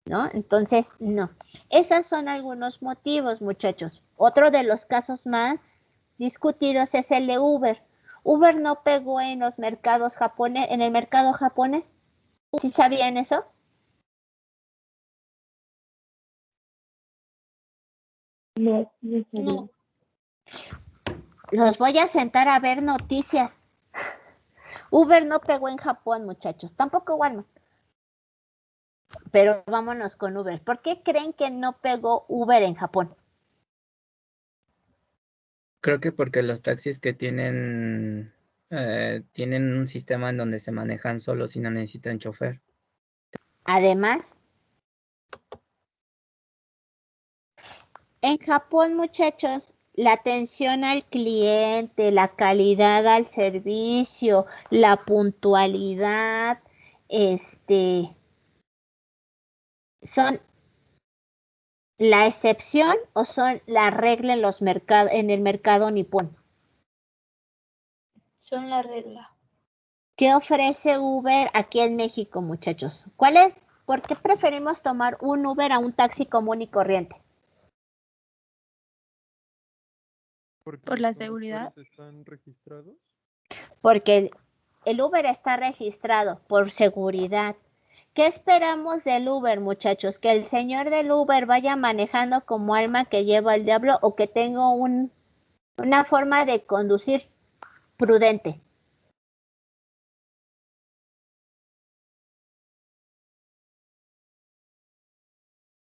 Speaker 1: ¿No? Entonces, no. Esos son algunos motivos, muchachos. Otro de los casos más discutidos es el de Uber. Uber no pegó en los mercados japonés, en el mercado japonés. ¿Sí sabían eso?
Speaker 2: No, no sabía.
Speaker 9: No.
Speaker 1: Los voy a sentar a ver noticias. Uber no pegó en Japón, muchachos. Tampoco Walmart. Pero vámonos con Uber. ¿Por qué creen que no pegó Uber en Japón?
Speaker 5: Creo que porque los taxis que tienen un sistema en donde se manejan solos y no necesitan chofer.
Speaker 1: Además, en Japón, muchachos, la atención al cliente, la calidad al servicio, la puntualidad, ¿son la excepción o son la regla en los en el mercado nipón?
Speaker 9: Son la regla.
Speaker 1: ¿Qué ofrece Uber aquí en México, muchachos? ¿Por qué preferimos tomar un Uber a un taxi común y corriente?
Speaker 3: Porque
Speaker 4: Por
Speaker 3: los
Speaker 4: la seguridad.
Speaker 3: conductores están registrados.
Speaker 1: Porque el Uber está registrado por seguridad. ¿Qué esperamos del Uber, muchachos? ¿Que el señor del Uber vaya manejando como alma que lleva el diablo o que tenga una forma de conducir prudente?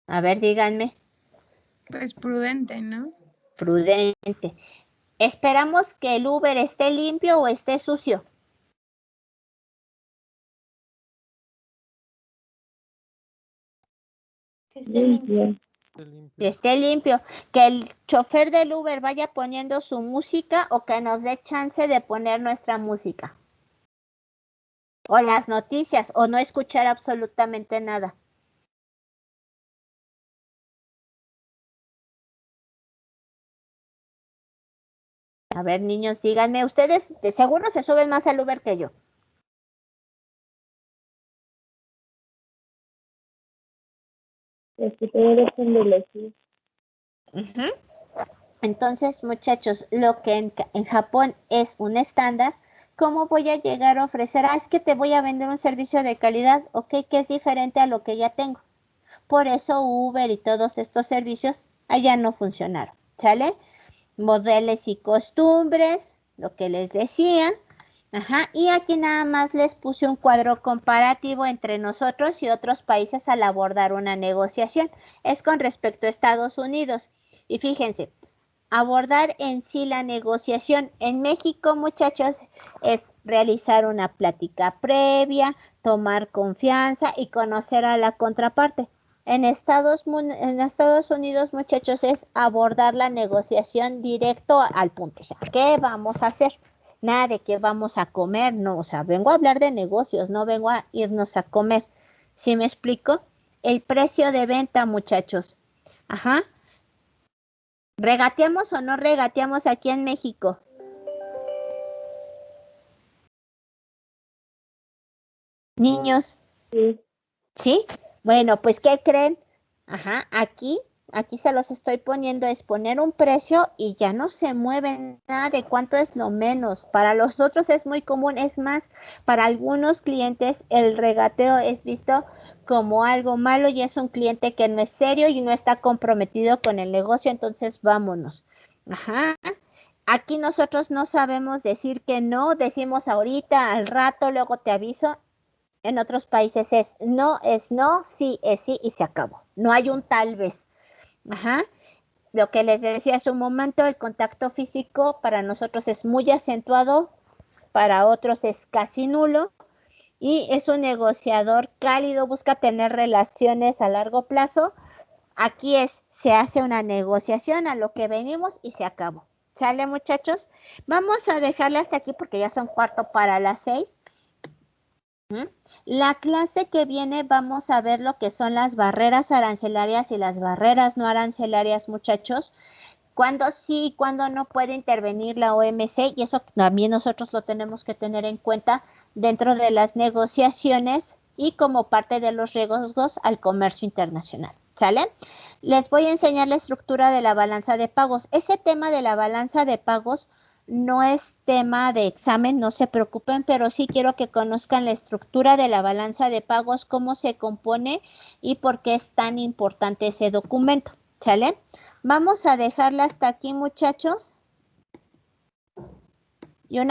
Speaker 1: A ver, díganme.
Speaker 4: Pues prudente, ¿no?
Speaker 1: Prudente. ¿Esperamos que el Uber esté limpio o esté sucio?
Speaker 9: Que esté limpio.
Speaker 2: Limpio.
Speaker 3: Está limpio.
Speaker 1: Que esté limpio. Que el chofer del Uber vaya poniendo su música o que nos dé chance de poner nuestra música. O las noticias o no escuchar absolutamente nada. A ver, niños, díganme, ustedes de seguro se suben más al Uber que yo.
Speaker 2: Es que todo depende de elegir.
Speaker 1: Entonces, muchachos, lo que en Japón es un estándar, ¿cómo voy a llegar a ofrecer? Es que te voy a vender un servicio de calidad, ok, que es diferente a lo que ya tengo. Por eso Uber y todos estos servicios allá no funcionaron, ¿sale? Modelos y costumbres, lo que les decía. Ajá, y aquí nada más les puse un cuadro comparativo entre nosotros y otros países al abordar una negociación. Es con respecto a Estados Unidos. Y fíjense, abordar en sí la negociación en México, muchachos, es realizar una plática previa, tomar confianza y conocer a la contraparte. En Estados Unidos, muchachos, es abordar la negociación directo al punto. O sea, ¿qué vamos a hacer? Nada de qué vamos a comer, no. O sea, vengo a hablar de negocios, no vengo a irnos a comer. ¿Sí me explico? El precio de venta, muchachos. Ajá. ¿Regateamos o no regateamos aquí en México? Niños.
Speaker 2: Sí.
Speaker 1: ¿Sí? Bueno, pues ¿qué creen? Ajá, aquí se los estoy poniendo, es poner un precio y ya no se mueven nada de cuánto es lo menos. Para los otros es muy común, es más, para algunos clientes el regateo es visto como algo malo y es un cliente que no es serio y no está comprometido con el negocio, entonces vámonos. Ajá. Aquí nosotros no sabemos decir que no, decimos ahorita, al rato, luego te aviso. En otros países es no, sí y se acabó. No hay un tal vez. Ajá. Lo que les decía hace un momento, el contacto físico para nosotros es muy acentuado, para otros es casi nulo y es un negociador cálido, busca tener relaciones a largo plazo. Aquí se hace una negociación a lo que venimos y se acabó. ¿Sale, muchachos? Vamos a dejarla hasta aquí porque ya son 5:45. La clase que viene vamos a ver lo que son las barreras arancelarias y las barreras no arancelarias, muchachos. Cuándo sí y cuándo no puede intervenir la OMC y eso también nosotros lo tenemos que tener en cuenta dentro de las negociaciones y como parte de los riesgos al comercio internacional. ¿Sale? Les voy a enseñar la estructura de la balanza de pagos. Ese tema de la balanza de pagos no es tema de examen, no se preocupen, pero sí quiero que conozcan la estructura de la balanza de pagos, cómo se compone y por qué es tan importante ese documento. ¿Sale? Vamos a dejarla hasta aquí, muchachos.